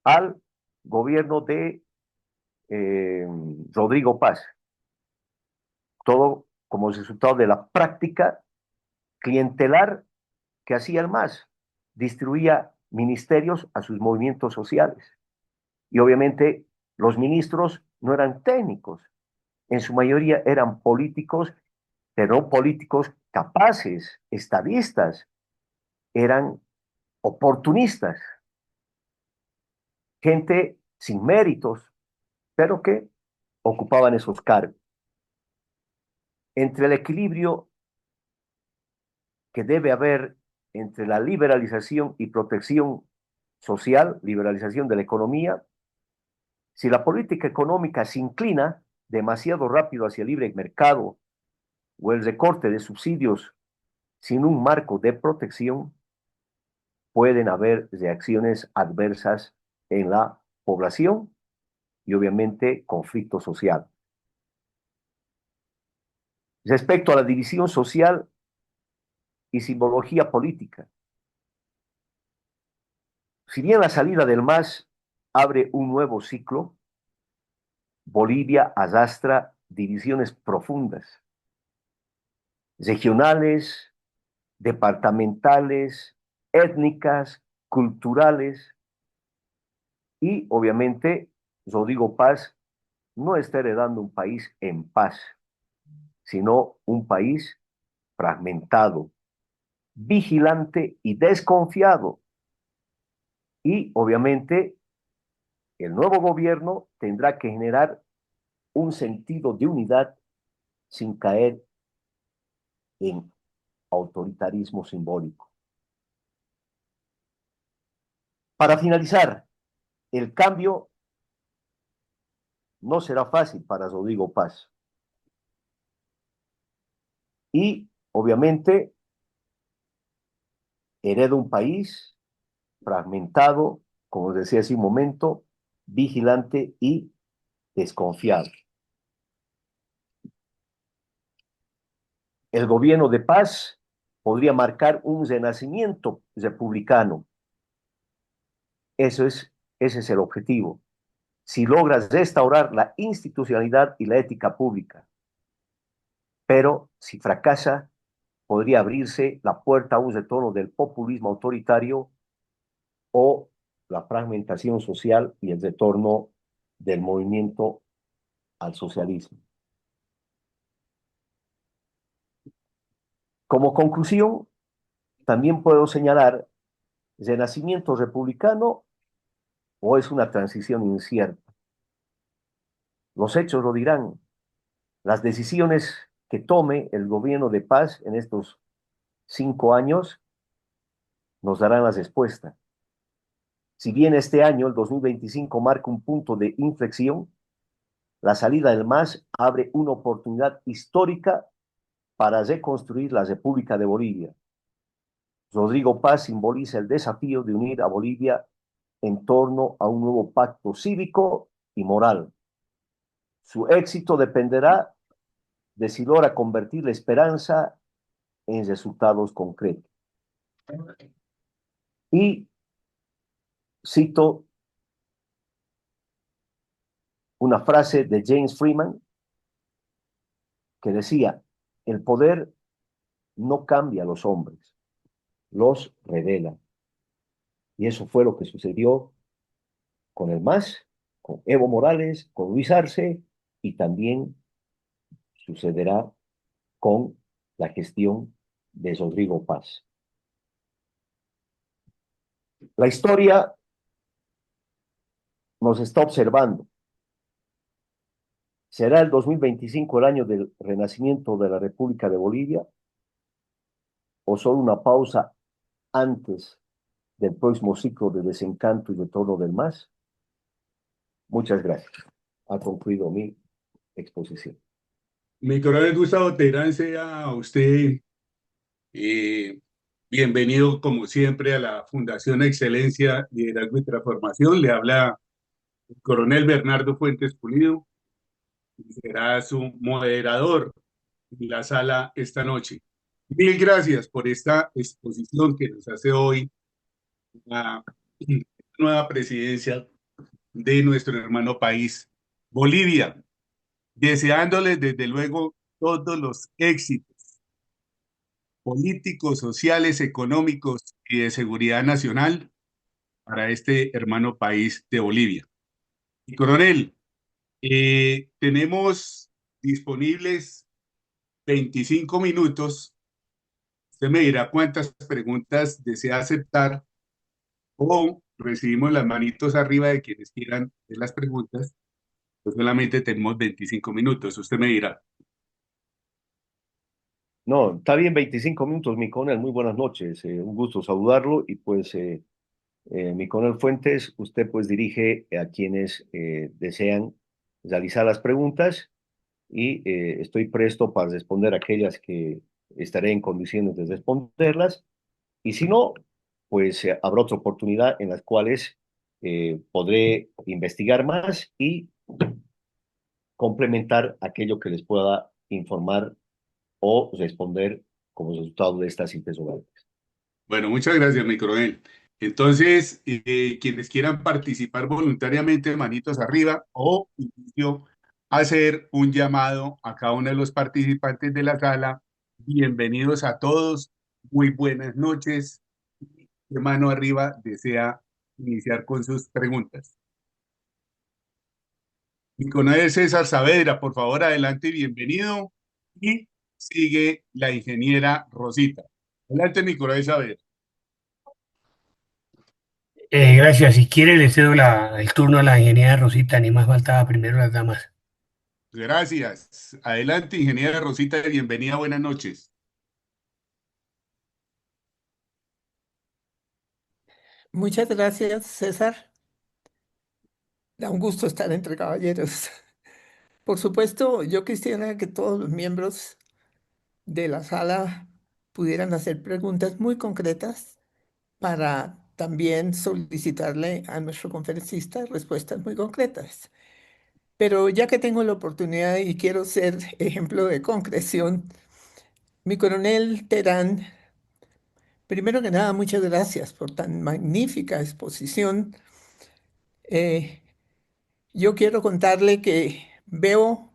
al gobierno de eh, Rodrigo Paz. Todo como resultado de la práctica clientelar que hacía el MAS. Distribuía ministerios a sus movimientos sociales. Y obviamente los ministros no eran técnicos, en su mayoría eran políticos, pero no políticos capaces, estadistas, eran oportunistas, gente sin méritos, pero que ocupaban esos cargos. Entre el equilibrio que debe haber entre la liberalización y protección social, liberalización de la economía, si la política económica se inclina demasiado rápido hacia el libre mercado o el recorte de subsidios sin un marco de protección, pueden haber reacciones adversas en la población y obviamente conflicto social. Respecto a la división social y simbología política. Si bien la salida del MAS abre un nuevo ciclo, Bolivia arrastra divisiones profundas, regionales, departamentales, étnicas, culturales, y obviamente Rodrigo Paz no está heredando un país en paz, sino un país fragmentado, vigilante y desconfiado. Y obviamente el nuevo gobierno tendrá que generar un sentido de unidad sin caer en autoritarismo simbólico. Para finalizar, el cambio no será fácil para Rodrigo Paz. Y obviamente hereda un país fragmentado, como decía hace un momento, vigilante y desconfiado. El gobierno de Paz podría marcar un renacimiento republicano. Ese es el objetivo. Si logras restaurar la institucionalidad y la ética pública, pero si fracasa, podría abrirse la puerta a un retorno del populismo autoritario o la fragmentación social y el retorno del movimiento al socialismo. Como conclusión, también puedo señalar, ¿renacimiento republicano o es una transición incierta? Los hechos lo dirán. Las decisiones que tome el gobierno de Paz en estos 5 años nos darán la respuesta. Si bien este año, el 2025, marca un punto de inflexión, la salida del MAS abre una oportunidad histórica para reconstruir la República de Bolivia. Rodrigo Paz simboliza el desafío de unir a Bolivia en torno a un nuevo pacto cívico y moral. Su éxito dependerá de si logra convertir la esperanza en resultados concretos. Y cito una frase de James Freeman que decía, el poder no cambia a los hombres, los revela. Y eso fue lo que sucedió con el MAS, con Evo Morales, con Luis Arce, y también sucederá con la gestión de Rodrigo Paz. La historia nos está observando. ¿Será el 2025 el año del renacimiento de la República de Bolivia o solo una pausa antes del próximo ciclo de desencanto y retorno del MAS? Muchas gracias. Ha concluido mi exposición. Mi coronel Gustavo Terán, sea usted eh, bienvenido como siempre a la Fundación Excelencia, Liderazgo y Transformación. Le habla el coronel Bernardo Fuentes Pulido, y será su moderador en la sala esta noche. Mil gracias por esta exposición que nos hace hoy la nueva presidencia de nuestro hermano país, Bolivia, deseándoles desde luego todos los éxitos políticos, sociales, económicos y de seguridad nacional para este hermano país de Bolivia. Y coronel, tenemos disponibles 25 minutos. Usted me dirá cuántas preguntas desea aceptar o recibimos las manitos arriba de quienes quieran hacer las preguntas. Pues solamente tenemos 25 minutos. Usted me dirá. No, está bien, 25 minutos, mi coronel. Muy buenas noches. Un gusto saludarlo. Y pues, mi coronel Fuentes, usted pues dirige a quienes desean realizar las preguntas y estoy presto para responder aquellas que estaré en condiciones de responderlas. Y si no, pues habrá otra oportunidad en las cuales podré investigar más y complementar aquello que les pueda informar o responder como resultado de estas impresionantes. Bueno, muchas gracias, mi coronel. Entonces, quienes quieran participar voluntariamente, manitos arriba, o inicio hacer un llamado a cada uno de los participantes de la sala. Bienvenidos a todos, muy buenas noches. ¿Qué mano arriba desea iniciar con sus preguntas? Mi coronel César Saavedra, por favor, adelante y bienvenido. Y sigue la ingeniera Rosita. Adelante, mi coronel Saavedra. Gracias. Si quiere, le cedo el turno a la ingeniera Rosita, ni más faltaba primero las damas. Gracias. Adelante, ingeniera Rosita, bienvenida, buenas noches. Muchas gracias, César. Da un gusto estar entre caballeros. Por supuesto, yo quisiera que todos los miembros de la sala pudieran hacer preguntas muy concretas para también solicitarle a nuestro conferencista respuestas muy concretas. Pero ya que tengo la oportunidad y quiero ser ejemplo de concreción, mi coronel Terán, primero que nada, muchas gracias por tan magnífica exposición. Eh, yo quiero contarle que veo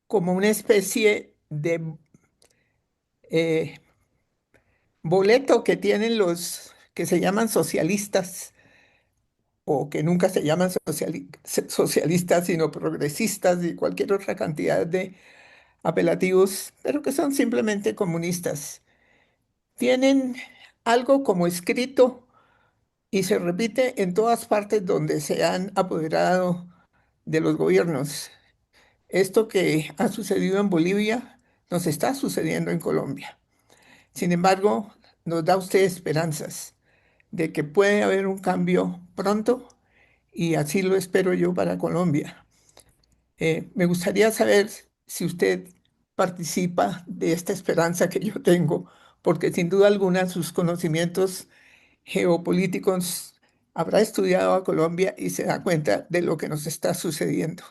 como una especie de eh, boleto que tienen los que se llaman socialistas o que nunca se llaman socialistas, sino progresistas y cualquier otra cantidad de apelativos, pero que son simplemente comunistas. Tienen algo como escrito y se repite en todas partes donde se han apoderado de los gobiernos. Esto que ha sucedido en Bolivia nos está sucediendo en Colombia. Sin embargo, nos da usted esperanzas de que puede haber un cambio pronto y así lo espero yo para Colombia. Me gustaría saber si usted participa de esta esperanza que yo tengo, porque sin duda alguna sus conocimientos geopolíticos habrá estudiado a Colombia y se da cuenta de lo que nos está sucediendo.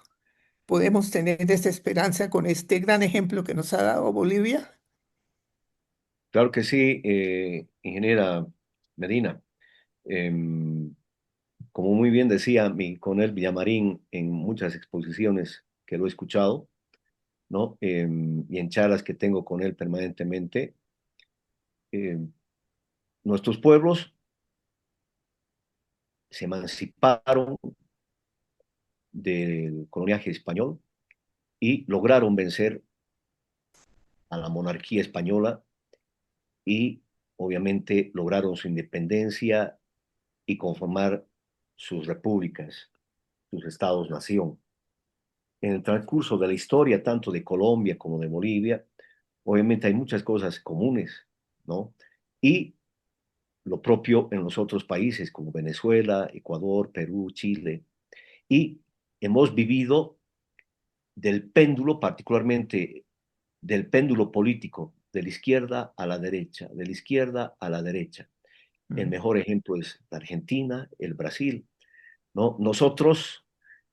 ¿Podemos tener esa esperanza con este gran ejemplo que nos ha dado Bolivia? Claro que sí, ingeniera Medina. Em, Como muy bien decía mi coronel Villamarín en muchas exposiciones que lo he escuchado, ¿no? Y en charlas que tengo con él permanentemente, em, nuestros pueblos se emanciparon del coloniaje español y lograron vencer a la monarquía española y obviamente lograron su independencia y conformar sus repúblicas, sus estados-nación. En el transcurso de la historia, tanto de Colombia como de Bolivia, obviamente hay muchas cosas comunes, ¿no? Y lo propio en los otros países como Venezuela, Ecuador, Perú, Chile. Y hemos vivido del péndulo, particularmente del péndulo político, de la izquierda a la derecha, de la izquierda a la derecha. El Mm, mejor ejemplo es la Argentina, el Brasil, ¿no? Nosotros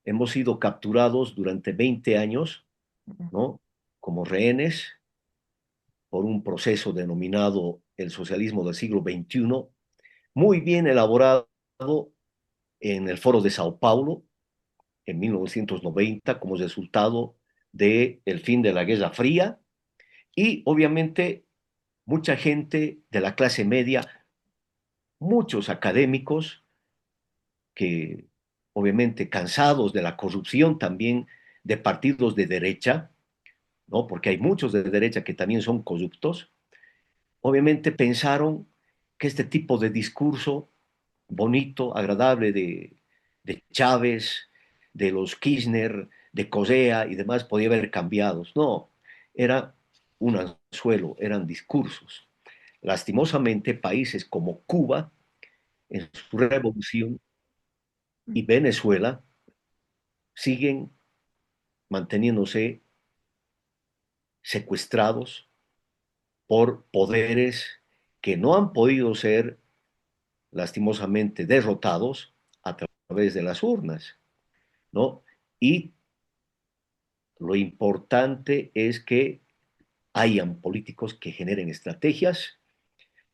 hemos sido capturados durante 20 años, mm, ¿no? Como rehenes por un proceso denominado el socialismo del siglo XXI, muy bien elaborado en el Foro de Sao Paulo en 1990 como resultado del fin de la Guerra Fría y obviamente mucha gente de la clase media, muchos académicos que obviamente cansados de la corrupción también de partidos de derecha, ¿no? Porque hay muchos de derecha que también son corruptos, obviamente pensaron que este tipo de discurso bonito, agradable de Chávez, de los Kirchner, de Correa y demás podía haber cambiado. No, era un anzuelo, eran discursos. Lastimosamente, países como Cuba, en su revolución, y mm, Venezuela siguen manteniéndose secuestrados por poderes que no han podido ser lastimosamente derrotados a través de las urnas, ¿no? Y lo importante es que hayan políticos que generen estrategias,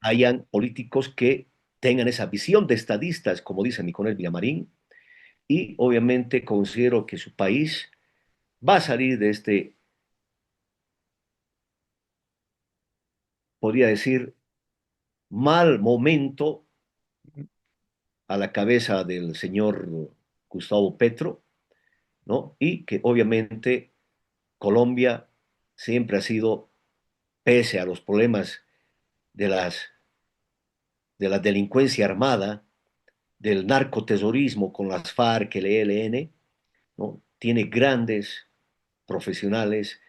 hayan políticos que tengan esa visión de estadistas, como dice mi coronel Villamarín, y obviamente considero que su país va a salir de este, podría decir, mal momento a la cabeza del señor Gustavo Petro, ¿no? Y que obviamente Colombia siempre ha sido, pese a los problemas de de la delincuencia armada, del narcoterrorismo con las FARC, el ELN, ¿no? Tiene grandes profesionales,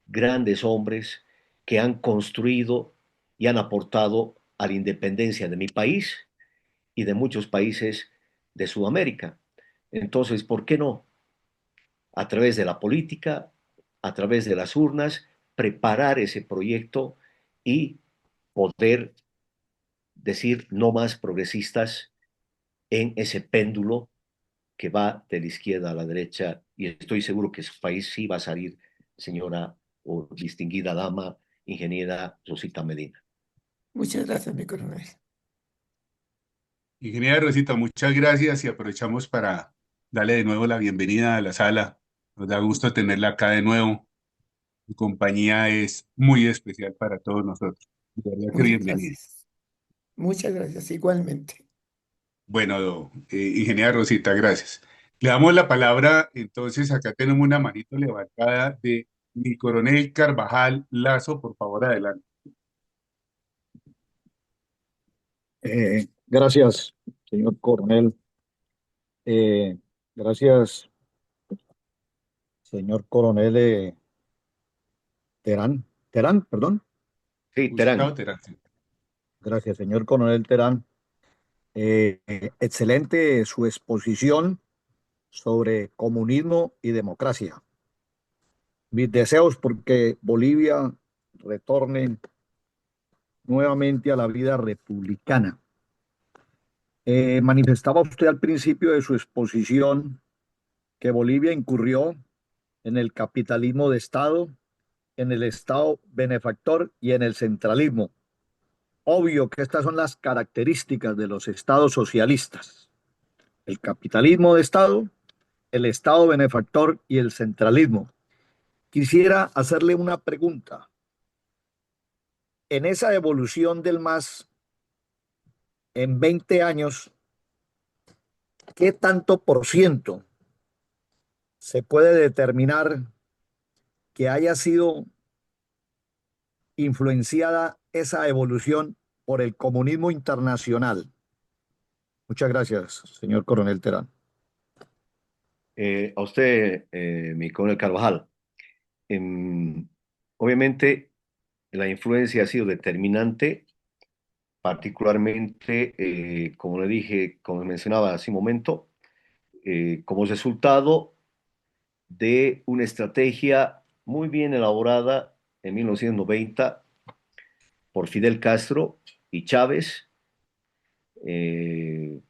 grandes hombres que han construido y han aportado a la independencia de mi país y de muchos países de Sudamérica. Entonces, ¿por qué no? A través de la política, a través de las urnas, preparar ese proyecto y poder decir no más progresistas en ese péndulo que va de la izquierda a la derecha, y estoy seguro que su país sí va a salir, señora o distinguida dama, ingeniera Rosita Medina. Muchas gracias, mi coronel. Ingeniera Rosita, muchas gracias y aprovechamos para darle de nuevo la bienvenida a la sala. Nos da gusto tenerla acá de nuevo. Su compañía es muy especial para todos nosotros. De verdad que Muchas bienvenida. gracias. Muchas gracias, igualmente. Bueno, ingeniera Rosita, gracias. Le damos la palabra, entonces acá tenemos una manito levantada de mi coronel Carvajal Lazo, por favor, adelante. Gracias, señor coronel. Eh, Gracias, señor coronel Terán. Terán, perdón. Sí, Gustavo Terán. Terán. Gracias, señor coronel Terán. Excelente su exposición sobre comunismo y democracia. Mis deseos porque Bolivia retorne nuevamente a la vida republicana. Manifestaba usted al principio de su exposición que Bolivia incurrió en el capitalismo de Estado, en el Estado benefactor y en el centralismo. Obvio que estas son las características de los estados socialistas. El capitalismo de Estado, el Estado benefactor y el centralismo. Quisiera hacerle una pregunta. En esa evolución del MAS, en 20 años, ¿qué tanto por ciento se puede determinar que haya sido influenciada esa evolución por el comunismo internacional? Muchas gracias, señor coronel Terán. A usted, mi coronel Carvajal, em, obviamente la influencia ha sido determinante, particularmente, como le dije, como mencionaba hace un momento, como resultado de una estrategia muy bien elaborada en 1990 por Fidel Castro y Chávez, eh,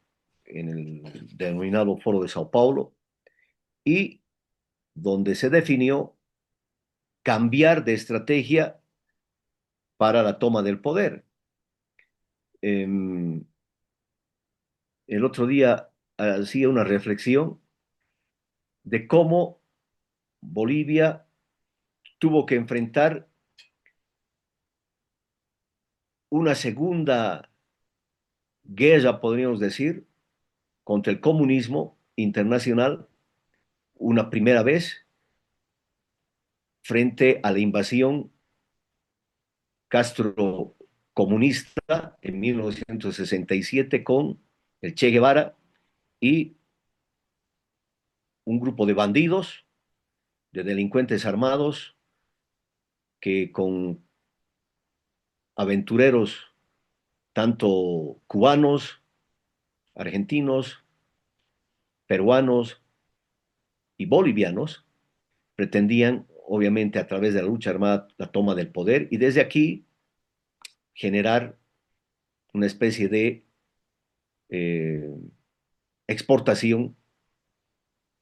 en el denominado Foro de Sao Paulo, y donde se definió cambiar de estrategia para la toma del poder. El otro día hacía una reflexión de cómo Bolivia tuvo que enfrentar una segunda guerra, podríamos decir, contra el comunismo internacional, una primera vez frente a la invasión Castro comunista en 1967 con el Che Guevara y un grupo de bandidos, de delincuentes armados, que con aventureros tanto cubanos, argentinos, peruanos y bolivianos, pretendían, obviamente, a través de la lucha armada, la toma del poder y desde aquí generar una especie de eh, exportación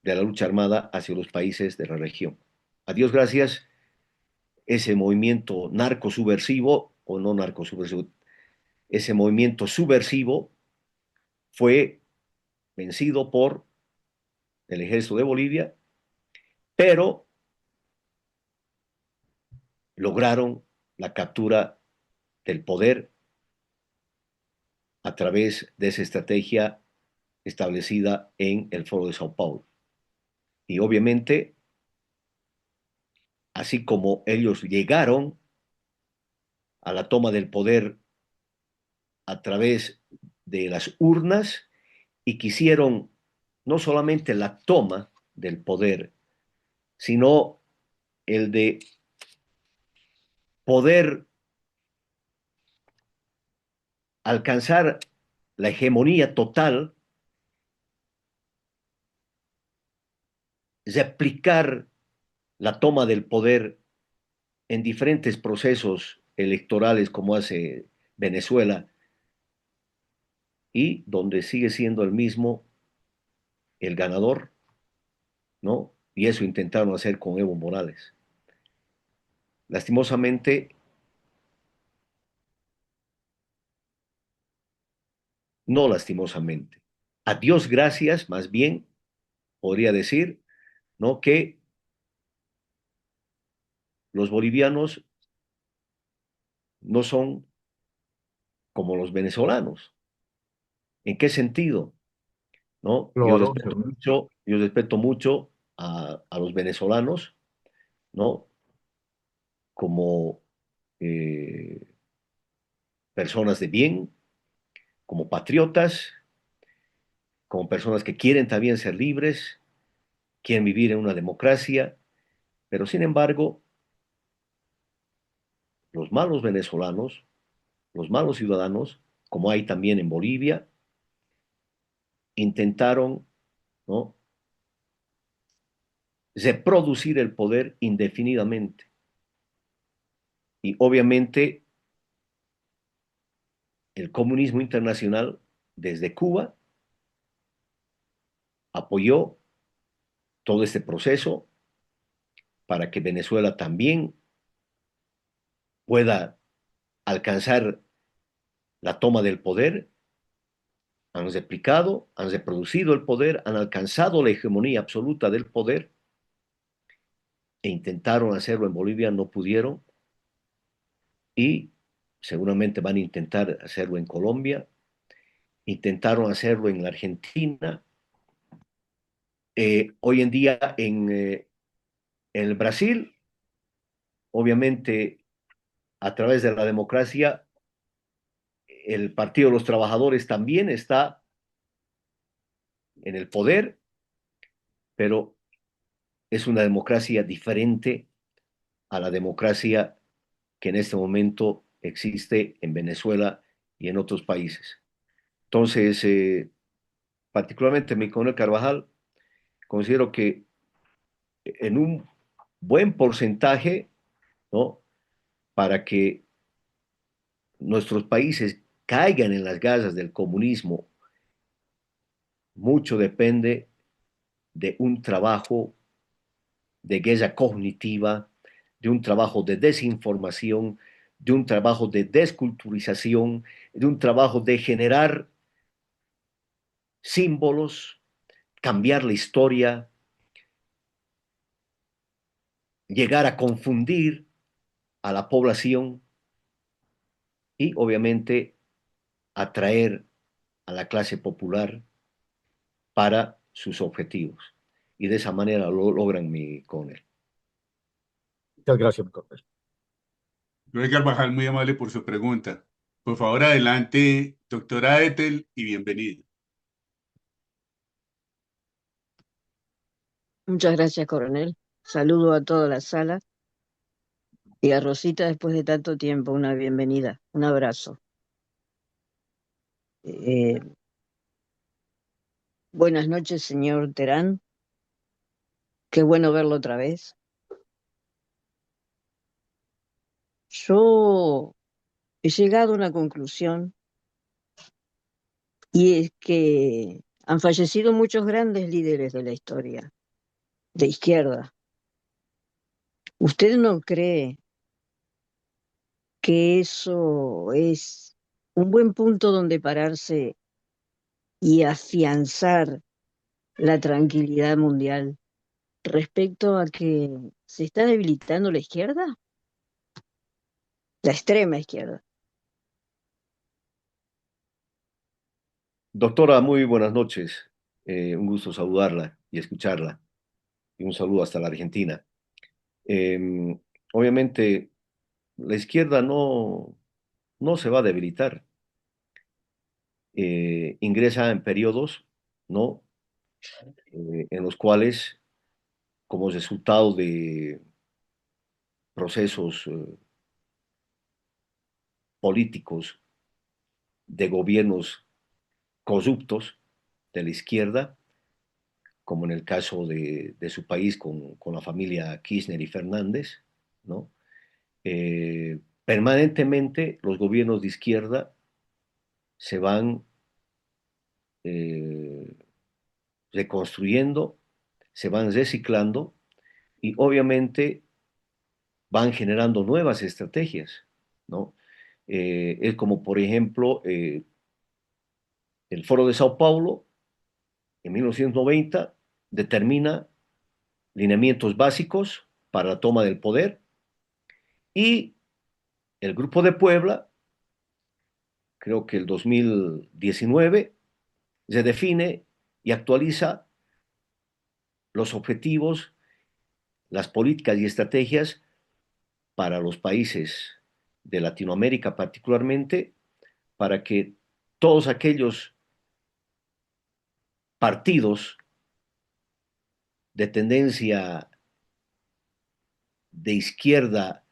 de la lucha armada hacia los países de la región. A Dios gracias, ese movimiento narcosubversivo o no narcosubversivo, ese movimiento subversivo fue vencido por el ejército de Bolivia, pero lograron la captura del poder a través de esa estrategia establecida en el Foro de Sao Paulo. Y obviamente, así como ellos llegaron a la toma del poder a través de las urnas y quisieron no solamente la toma del poder, sino el de poder alcanzar la hegemonía total, replicar la toma del poder en diferentes procesos electorales como hace Venezuela y donde sigue siendo el mismo el ganador, ¿no? Y eso intentaron hacer con Evo Morales. Lastimosamente, no lastimosamente. A Dios gracias, más bien, podría decir, ¿no? Que los bolivianos no son como los venezolanos. ¿En qué sentido? ¿No? Claro, Yo respeto mucho a los venezolanos, ¿no? Como eh, personas de bien, como patriotas, como personas que quieren también ser libres, quieren vivir en una democracia, pero sin embargo, los malos venezolanos, los malos ciudadanos, como hay también en Bolivia, intentaron, ¿no? reproducir el poder indefinidamente. Y obviamente el comunismo internacional desde Cuba apoyó todo este proceso para que Venezuela también pueda alcanzar la toma del poder. Han replicado, han reproducido el poder, han alcanzado la hegemonía absoluta del poder e intentaron hacerlo en Bolivia, no pudieron y seguramente van a intentar hacerlo en Colombia, intentaron hacerlo en la Argentina, hoy en día en el Brasil, obviamente a través de la democracia, el Partido de los Trabajadores también está en el poder, pero es una democracia diferente a la democracia que en este momento existe en Venezuela y en otros países. Entonces, particularmente mi coronel Carvajal, considero que en un buen porcentaje, ¿no? Para que nuestros países caigan en las garras del comunismo, mucho depende de un trabajo de guerra cognitiva, de un trabajo de desinformación, de un trabajo de desculturización, de un trabajo de generar símbolos, cambiar la historia, llegar a confundir a la población y obviamente atraer a la clase popular para sus objetivos. Y de esa manera lo logran con él. muchas gracias, mi coronel. Luis Carvajal, muy amable por su pregunta. Por favor, adelante, doctora Ethel, y bienvenido. Muchas gracias, coronel. Saludo a toda la sala y a Rosita después de tanto tiempo, una bienvenida, un abrazo. Eh, Buenas noches, señor Terán. Qué bueno verlo otra vez. Yo he llegado a una conclusión y es que han fallecido muchos grandes líderes de la historia, de izquierda. ¿Usted no cree que eso es un buen punto donde pararse y afianzar la tranquilidad mundial respecto a que se está debilitando la izquierda, la extrema izquierda. Doctora, muy buenas noches. Un gusto saludarla y escucharla. Y un saludo hasta la Argentina. Eh, Obviamente, la izquierda no se va a debilitar. Ingresa en periodos, ¿no? En los cuales, como resultado de procesos políticos, de gobiernos corruptos de la izquierda, como en el caso de su país con la familia Kirchner y Fernández, ¿no? Permanentemente los gobiernos de izquierda se van eh, reconstruyendo, se van reciclando y obviamente van generando nuevas estrategias, ¿no? Es como, por ejemplo, el Foro de Sao Paulo en 1990 determina lineamientos básicos para la toma del poder y el Grupo de Puebla, creo que el 2019, se define y actualiza los objetivos, las políticas y estrategias para los países de Latinoamérica particularmente, para que todos aquellos partidos de tendencia de izquierda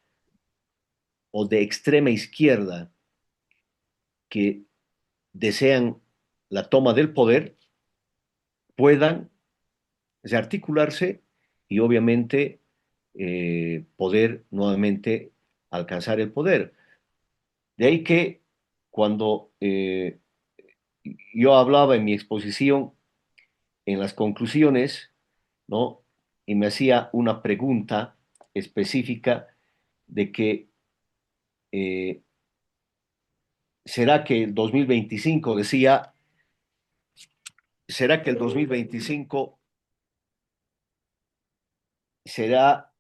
o de extrema izquierda que desean la toma del poder puedan rearticularse y obviamente poder nuevamente alcanzar el poder. De ahí que cuando yo hablaba en mi exposición, en las conclusiones, ¿no? Y me hacía una pregunta específica de que eh, ¿será que el 2025 decía, ¿será que el 2025 será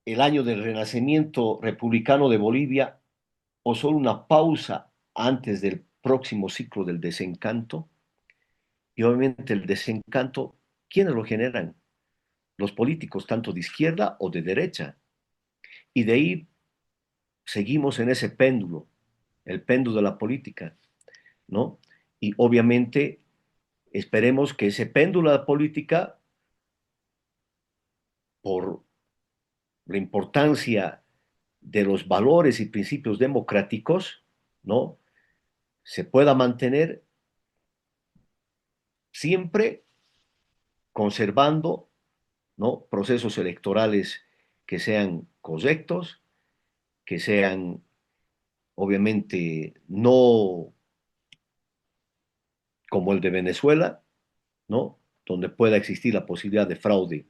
el año del renacimiento republicano de Bolivia o solo una pausa antes del próximo ciclo del desencanto? Y obviamente el desencanto, ¿quiénes lo generan? Los políticos, tanto de izquierda o de derecha. Y de ahí seguimos en ese péndulo, el péndulo de la política, ¿no? Y obviamente esperemos que ese péndulo de la política, por la importancia de los valores y principios democráticos, ¿no? Se pueda mantener siempre conservando, ¿no? Procesos electorales que sean correctos, que sean obviamente no como el de Venezuela, ¿no? Donde pueda existir la posibilidad de fraude.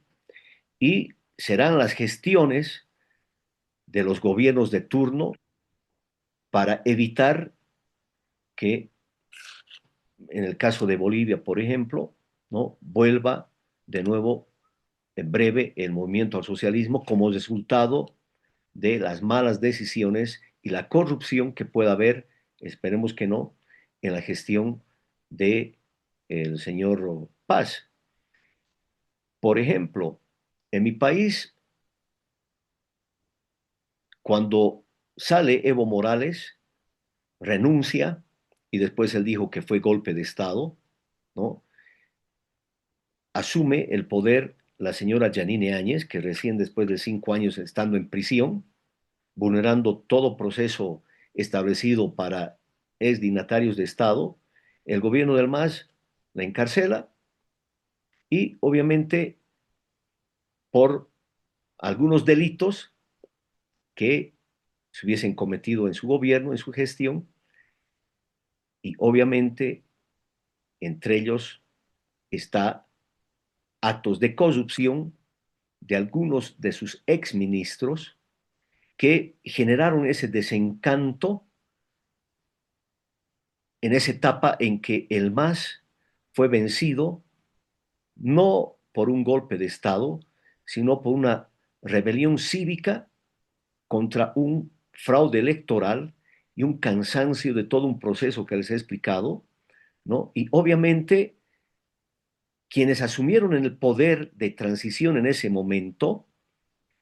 Y serán las gestiones de los gobiernos de turno para evitar que, en el caso de Bolivia, por ejemplo, ¿no? Vuelva de nuevo en breve el movimiento al socialismo como resultado de las malas decisiones y la corrupción que pueda haber, esperemos que no, en la gestión de el señor Paz. Por ejemplo, en mi país, cuando sale Evo Morales, renuncia y después él dijo que fue golpe de Estado, ¿no? Asume el poder la señora Yanine Áñez, que recién después de 5 años estando en prisión, vulnerando todo proceso establecido para exdignatarios de Estado, el gobierno del MAS la encarcela y obviamente por algunos delitos que se hubiesen cometido en su gobierno, en su gestión, y obviamente entre ellos está actos de corrupción de algunos de sus exministros que generaron ese desencanto en esa etapa en que el MAS fue vencido no por un golpe de Estado, sino por una rebelión cívica contra un fraude electoral y un cansancio de todo un proceso que les he explicado, ¿no? Y obviamente quienes asumieron el poder de transición en ese momento,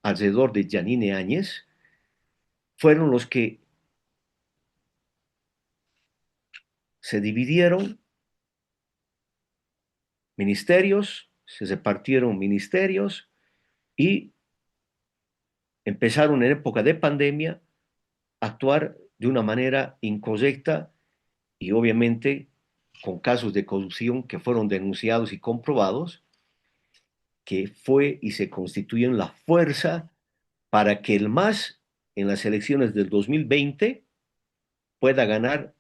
alrededor de Yanine Áñez, fueron los que se dividieron ministerios, se repartieron ministerios y empezaron en época de pandemia a actuar de una manera incorrecta y obviamente con casos de corrupción que fueron denunciados y comprobados, que fue y se constituyó en la fuerza para que el MAS en las elecciones del 2020 pueda ganar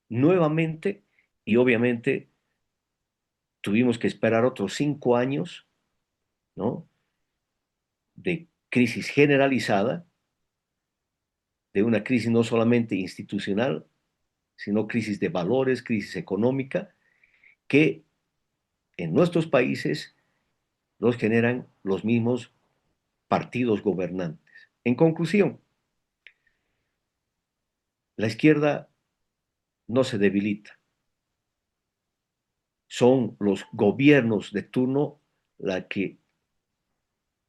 nuevamente y obviamente tuvimos que esperar otros 5 años, ¿no? De crisis generalizada, de una crisis no solamente institucional, sino crisis de valores, crisis económica, que en nuestros países los generan los mismos partidos gobernantes. En conclusión, la izquierda no se debilita. Son los gobiernos de turno la que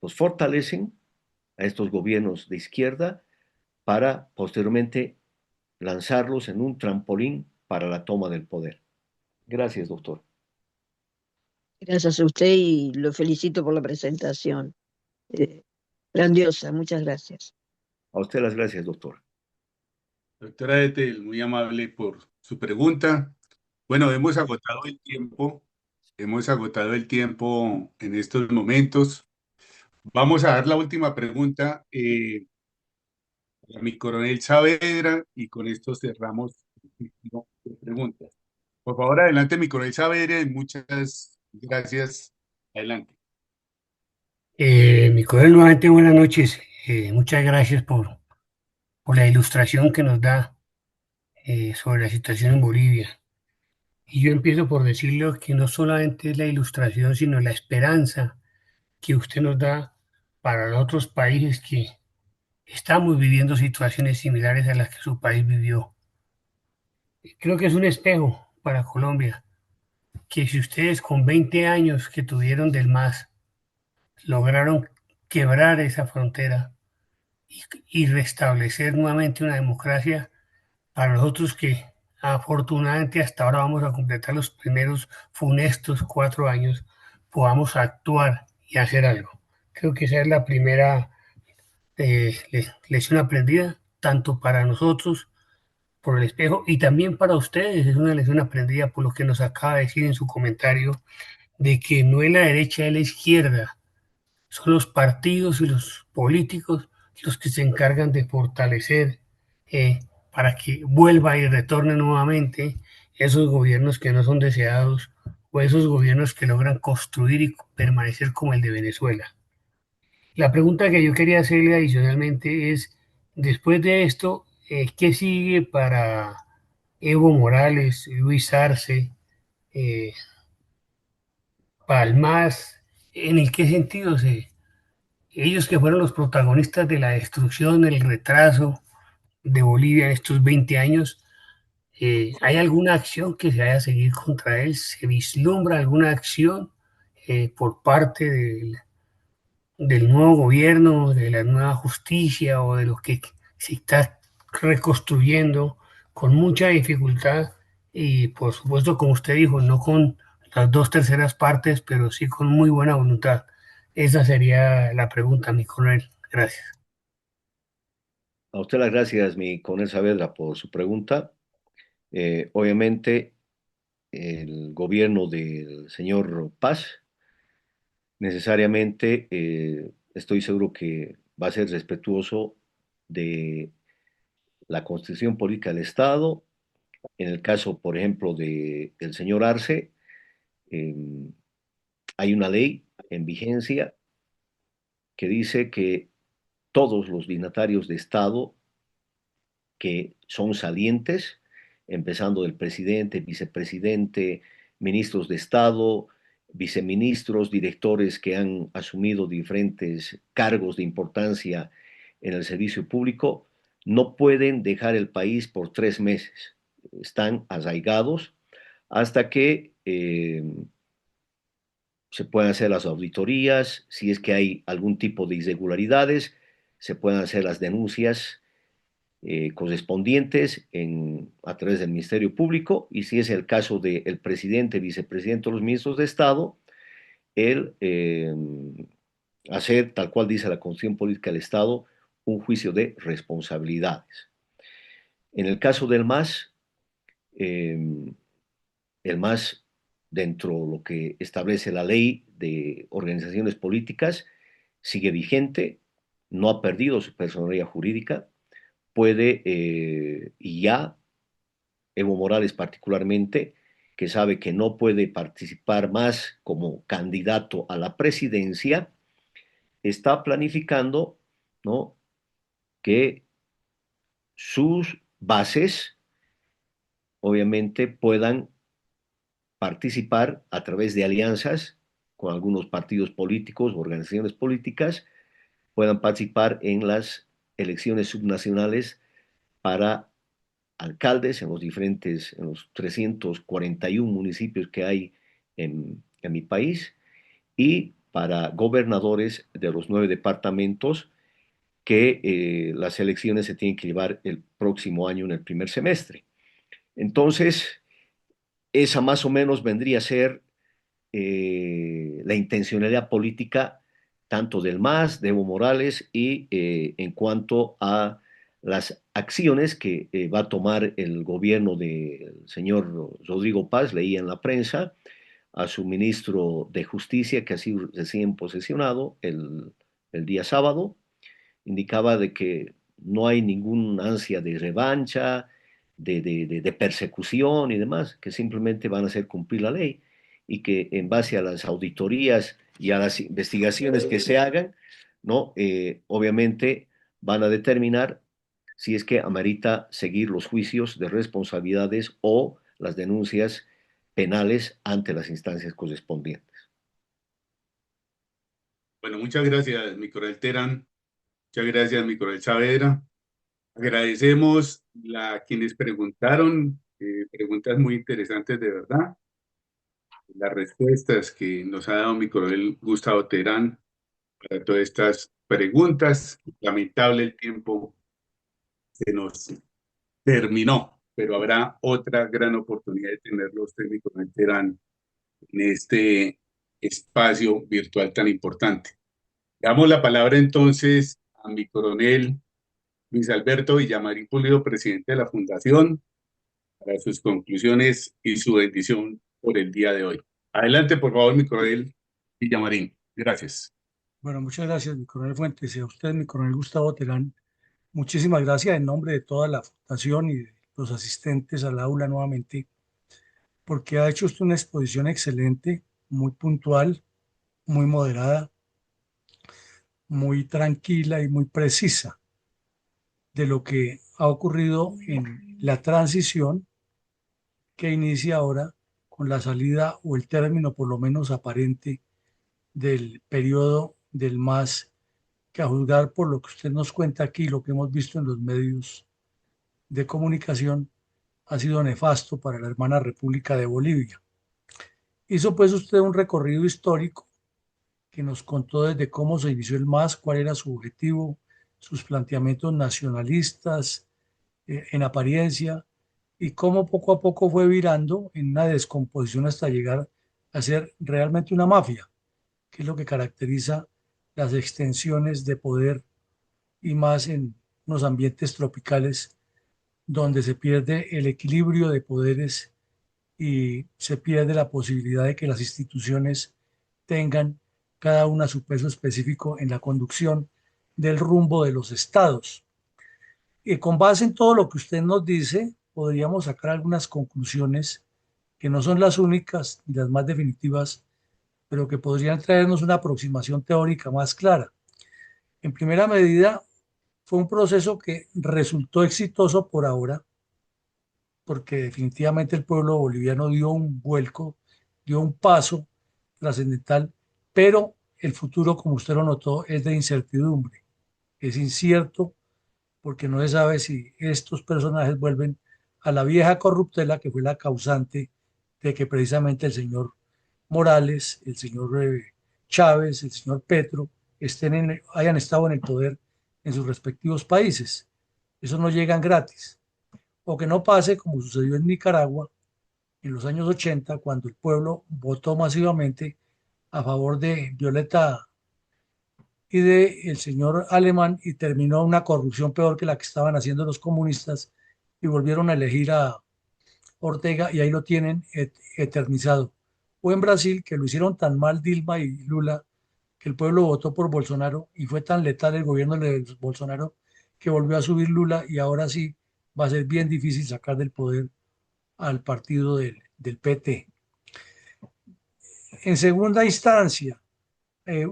los fortalecen a estos gobiernos de izquierda para posteriormente lanzarlos en un trampolín para la toma del poder. Gracias, doctor. Gracias a usted y lo felicito por la presentación. Eh, Grandiosa, muchas gracias. A usted las gracias, doctor. Doctora Etel, muy amable por su pregunta. Bueno, hemos agotado el tiempo en estos momentos. Vamos a dar la última pregunta a mi coronel Saavedra y con esto cerramos el ciclo de preguntas. Por favor, adelante, mi coronel Saavedra, y muchas gracias. Adelante. Mi coronel, nuevamente buenas noches. Muchas gracias por la ilustración que nos da sobre la situación en Bolivia. Y yo empiezo por decirle que no solamente es la ilustración, sino la esperanza que usted nos da para los otros países que estamos viviendo situaciones similares a las que su país vivió. Creo que es un espejo para Colombia, que si ustedes con 20 años que tuvieron del MAS lograron quebrar esa frontera y restablecer nuevamente una democracia, para nosotros que afortunadamente hasta ahora vamos a completar los primeros funestos 4 años, podamos actuar y hacer algo. Creo que esa es la primera lección aprendida, tanto para nosotros por el espejo y también para ustedes. Es una lección aprendida por lo que nos acaba de decir en su comentario, de que no es la derecha, es la izquierda. Son los partidos y los políticos los que se encargan de fortalecer eh, para que vuelva y retorne nuevamente esos gobiernos que no son deseados o esos gobiernos que logran construir y permanecer como el de Venezuela. La pregunta que yo quería hacerle adicionalmente es, después de esto, ¿qué sigue para Evo Morales, Luis Arce, eh, Palmas? ¿En el qué sentido ellos que fueron los protagonistas de la destrucción, el retraso de Bolivia en estos 20 años, ¿hay alguna acción que se haya seguir contra él? ¿Se vislumbra alguna acción por parte del nuevo gobierno, de la nueva justicia o de lo que se está reconstruyendo con mucha dificultad y por supuesto, como usted dijo, no con las 2/3 partes, pero sí con muy buena voluntad? Esa sería la pregunta, mi coronel. Gracias. A usted las gracias, mi coronel Saavedra, por su pregunta. Obviamente, el gobierno del señor Paz necesariamente estoy seguro que va a ser respetuoso de la constitución política del Estado. En el caso, por ejemplo, del señor Arce, eh, hay una ley en vigencia que dice que todos los dignatarios de Estado que son salientes, empezando del presidente, vicepresidente, ministros de Estado, viceministros, directores que han asumido diferentes cargos de importancia en el servicio público, no pueden dejar el país por 3 meses. Están arraigados hasta que se puedan hacer las auditorías, si es que hay algún tipo de irregularidades, se puedan hacer las denuncias correspondientes a través del Ministerio Público, y si es el caso del presidente, vicepresidente o los ministros de Estado, el hacer, tal cual dice la Constitución Política del Estado, un juicio de responsabilidades. En el caso del MAS, el MAS, dentro de lo que establece la ley de organizaciones políticas, sigue vigente, no ha perdido su personalidad jurídica, puede, y ya Evo Morales particularmente, que sabe que no puede participar más como candidato a la presidencia, está planificando, ¿no?, que sus bases obviamente puedan participar a través de alianzas con algunos partidos políticos, organizaciones políticas, puedan participar en las elecciones subnacionales para alcaldes en los 341 municipios que hay en mi país, y para gobernadores de los 9 departamentos que las elecciones se tienen que llevar el próximo año en el primer semestre. Entonces, esa más o menos vendría a ser la intencionalidad política tanto del MAS, de Evo Morales, y en cuanto a las acciones que va a tomar el gobierno del señor Rodrigo Paz. Leía en la prensa a su ministro de Justicia, que ha sido recién posesionado el día sábado, indicaba de que no hay ninguna ansia de revancha, de persecución y demás, que simplemente van a hacer cumplir la ley, y que en base a las auditorías y a las investigaciones que se hagan, ¿no? Obviamente van a determinar si es que amerita seguir los juicios de responsabilidades o las denuncias penales ante las instancias correspondientes. Bueno, muchas gracias, mi coronel Terán. Muchas gracias, mi coronel Saavedra. Agradecemos a quienes preguntaron, preguntas muy interesantes de verdad. Las respuestas que nos ha dado mi coronel Gustavo Terán para todas estas preguntas. Lamentable, el tiempo se nos terminó, pero habrá otra gran oportunidad de tenerlo usted, mi coronel Terán, en este espacio virtual tan importante. Damos la palabra entonces a mi coronel Luis Alberto Villamarín Pulido, presidente de la Fundación, para sus conclusiones y su bendición por el día de hoy. Adelante, por favor, mi coronel Villamarín. Gracias. Bueno, muchas gracias, mi coronel Fuentes, y a usted, mi coronel Gustavo Terán. Muchísimas gracias en nombre de toda la Fundación y de los asistentes al aula nuevamente, porque ha hecho usted una exposición excelente, muy puntual, muy moderada, muy tranquila y muy precisa de lo que ha ocurrido en la transición que inicia ahora con la salida o el término por lo menos aparente del periodo del MAS, que a juzgar por lo que usted nos cuenta aquí, lo que hemos visto en los medios de comunicación, ha sido nefasto para la hermana República de Bolivia. Hizo pues usted un recorrido histórico que nos contó desde cómo se inició el MAS, cuál era su objetivo, sus planteamientos nacionalistas en apariencia, y cómo poco a poco fue virando en una descomposición hasta llegar a ser realmente una mafia, que es lo que caracteriza las extensiones de poder, y más en los ambientes tropicales donde se pierde el equilibrio de poderes y se pierde la posibilidad de que las instituciones tengan cada una su peso específico en la conducción del rumbo de los estados. Y con base en todo lo que usted nos dice, podríamos sacar algunas conclusiones que no son las únicas ni las más definitivas, pero que podrían traernos una aproximación teórica más clara. En primera medida, fue un proceso que resultó exitoso por ahora, porque definitivamente el pueblo boliviano dio un vuelco, dio un paso trascendental, pero el futuro, como usted lo notó, es de incertidumbre. Es incierto porque no se sabe si estos personajes vuelven a la vieja corruptela que fue la causante de que precisamente el señor Morales, el señor Chávez, el señor Petro hayan estado en el poder en sus respectivos países. Eso no llegan gratis. O que no pase como sucedió en Nicaragua en los años 80, cuando el pueblo votó masivamente a favor de Violeta y de el señor Alemán y terminó una corrupción peor que la que estaban haciendo los comunistas y volvieron a elegir a Ortega y ahí lo tienen eternizado. O en Brasil, que lo hicieron tan mal Dilma y Lula, que el pueblo votó por Bolsonaro y fue tan letal el gobierno de Bolsonaro que volvió a subir Lula y ahora sí va a ser bien difícil sacar del poder al partido del PT. En segunda instancia,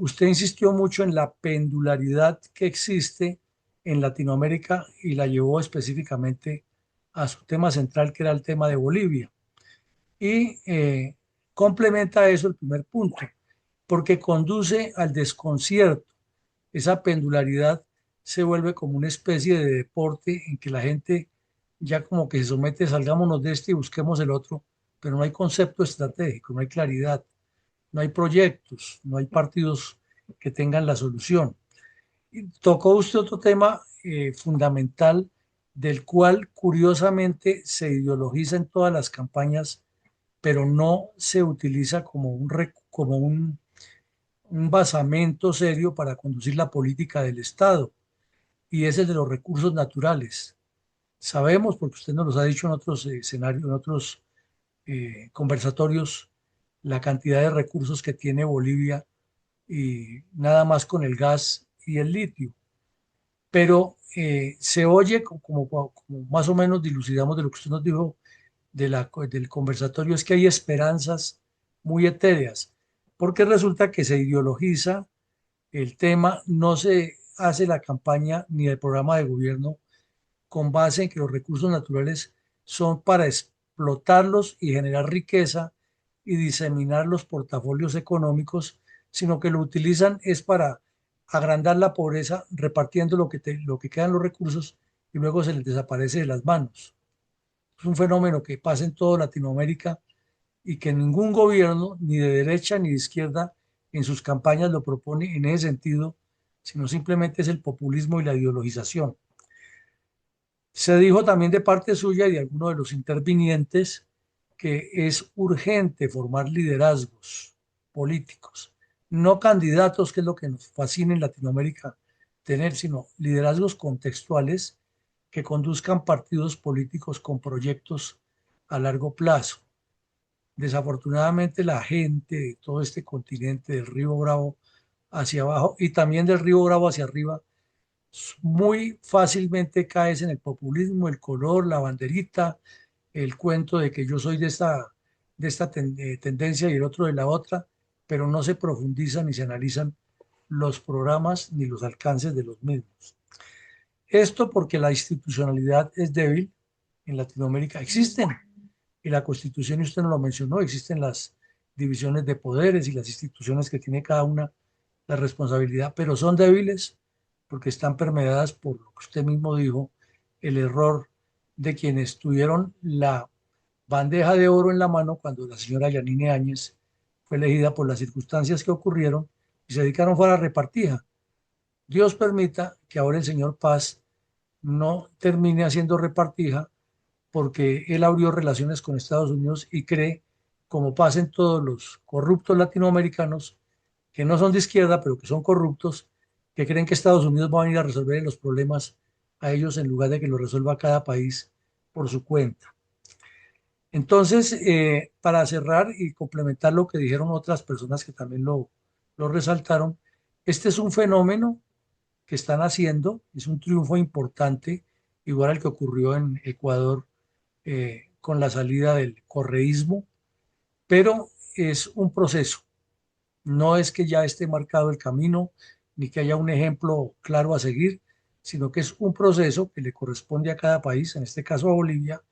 usted insistió mucho en la pendularidad que existe en Latinoamérica y la llevó específicamente a su tema central, que era el tema de Bolivia. Y complementa eso el primer punto, porque conduce al desconcierto. Esa pendularidad se vuelve como una especie de deporte en que la gente ya como que se somete, salgámonos de este y busquemos el otro, pero no hay concepto estratégico, no hay claridad, no hay proyectos, no hay partidos que tengan la solución. Y tocó usted otro tema fundamental del cual curiosamente se ideologiza en todas las campañas, pero no se utiliza como un basamento serio para conducir la política del Estado, y es el de los recursos naturales. Sabemos, porque usted nos lo ha dicho en otros escenarios, en otros conversatorios, la cantidad de recursos que tiene Bolivia y nada más con el gas y el litio. Pero se oye como más o menos dilucidamos de lo que usted nos dijo del conversatorio, es que hay esperanzas muy etéreas, porque resulta que se ideologiza el tema, no se hace la campaña ni el programa de gobierno con base en que los recursos naturales son para explotarlos y generar riqueza y diseminar los portafolios económicos, sino que lo utilizan es para agrandar la pobreza repartiendo lo que quedan los recursos y luego se les desaparece de las manos. Es un fenómeno que pasa en toda Latinoamérica y que ningún gobierno, ni de derecha ni de izquierda, en sus campañas lo propone en ese sentido, sino simplemente es el populismo y la ideologización. Se dijo también de parte suya y de algunos de los intervinientes que es urgente formar liderazgos políticos, no candidatos, que es lo que nos fascina en Latinoamérica tener, sino liderazgos contextuales que conduzcan partidos políticos con proyectos a largo plazo. Desafortunadamente, la gente de todo este continente, del Río Bravo hacia abajo y también del Río Bravo hacia arriba, muy fácilmente caes en el populismo, el color, la banderita, el cuento de que yo soy de esta tendencia y el otro de la otra, pero no se profundizan ni se analizan los programas ni los alcances de los mismos. Esto porque la institucionalidad es débil en Latinoamérica. Existen, y la Constitución, y usted no lo mencionó, existen las divisiones de poderes y las instituciones que tiene cada una la responsabilidad, pero son débiles porque están permeadas por lo que usted mismo dijo, el error de quienes tuvieron la bandeja de oro en la mano cuando la señora Yanine Áñez fue elegida por las circunstancias que ocurrieron y se dedicaron fue a la repartija. Dios permita que ahora el señor Paz no termine haciendo repartija porque él abrió relaciones con Estados Unidos y cree, como pasa en todos los corruptos latinoamericanos, que no son de izquierda, pero que son corruptos, que creen que Estados Unidos va a venir a resolver los problemas a ellos en lugar de que lo resuelva cada país por su cuenta. Entonces, para cerrar y complementar lo que dijeron otras personas que también lo resaltaron, este es un fenómeno que están haciendo, es un triunfo importante, igual al que ocurrió en Ecuador con la salida del correísmo, pero es un proceso. No es que ya esté marcado el camino, ni que haya un ejemplo claro a seguir, sino que es un proceso que le corresponde a cada país, en este caso a Bolivia,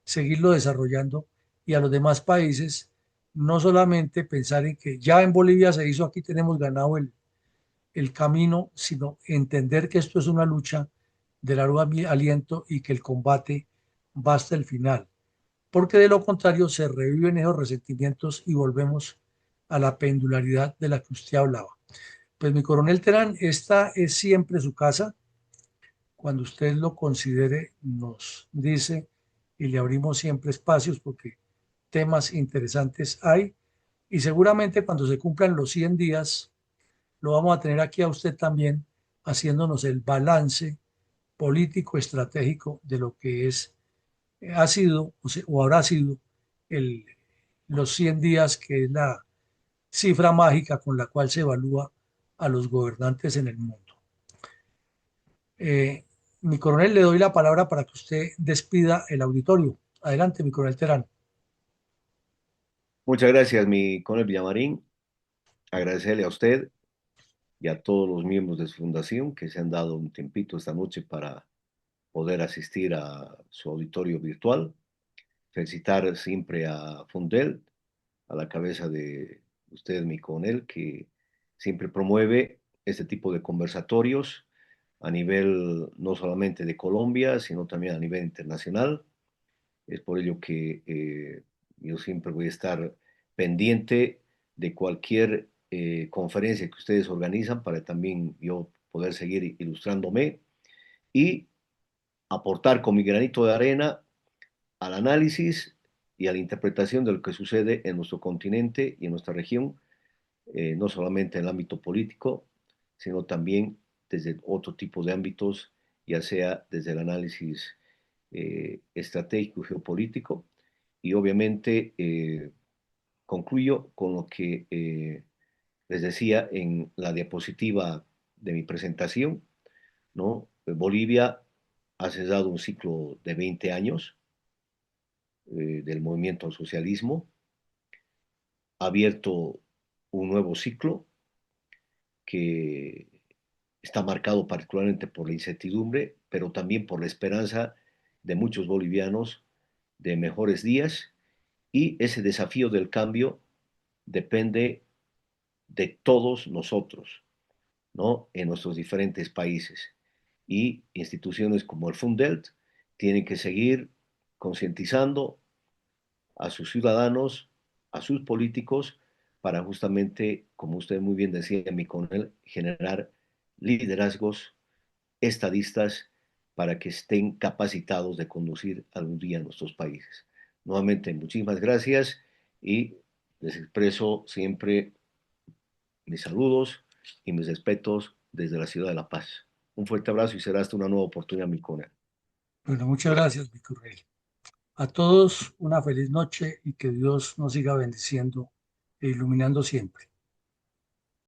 seguirlo desarrollando y a los demás países no solamente pensar en que ya en Bolivia se hizo, aquí tenemos ganado el camino, sino entender que esto es una lucha de largo aliento y que el combate va hasta el final, porque de lo contrario se reviven esos resentimientos y volvemos a la pendularidad de la que usted hablaba. Pues mi coronel Terán, esta es siempre su casa. Cuando usted lo considere, nos dice y le abrimos siempre espacios porque temas interesantes hay. Y seguramente cuando se cumplan los 100 días, lo vamos a tener aquí a usted también haciéndonos el balance político estratégico de lo que es, ha sido o habrá sido el, los 100 días, que es la cifra mágica con la cual se evalúa a los gobernantes en el mundo. Eh, Mi coronel, le doy la palabra para que usted despida el auditorio. Adelante, mi coronel Terán. Muchas gracias, mi coronel Villamarín. Agradecerle a usted y a todos los miembros de su fundación que se han dado un tiempito esta noche para poder asistir a su auditorio virtual. Felicitar siempre a Fundel, a la cabeza de usted, mi coronel, que siempre promueve este tipo de conversatorios a nivel no solamente de Colombia, sino también a nivel internacional. Es por ello que yo siempre voy a estar pendiente de cualquier conferencia que ustedes organizan para también yo poder seguir ilustrándome y aportar con mi granito de arena al análisis y a la interpretación de lo que sucede en nuestro continente y en nuestra región, no solamente en el ámbito político, sino también desde otro tipo de ámbitos, ya sea desde el análisis estratégico y geopolítico. Y obviamente concluyo con lo que les decía en la diapositiva de mi presentación, ¿no? Bolivia ha cesado un ciclo de 20 años del movimiento al socialismo, ha abierto un nuevo ciclo que está marcado particularmente por la incertidumbre, pero también por la esperanza de muchos bolivianos de mejores días, y ese desafío del cambio depende de todos nosotros, ¿no? En nuestros diferentes países. Y instituciones como el Fundelt tienen que seguir concientizando a sus ciudadanos, a sus políticos, para justamente, como usted muy bien decía, mi coronel, generar liderazgos estadistas para que estén capacitados de conducir algún día a nuestros países. Nuevamente, muchísimas gracias y les expreso siempre mis saludos y mis respetos desde la ciudad de La Paz. Un fuerte abrazo y será hasta una nueva oportunidad, mi coronel. Bueno, muchas gracias, mi coronel. A todos una feliz noche y que Dios nos siga bendiciendo e iluminando siempre.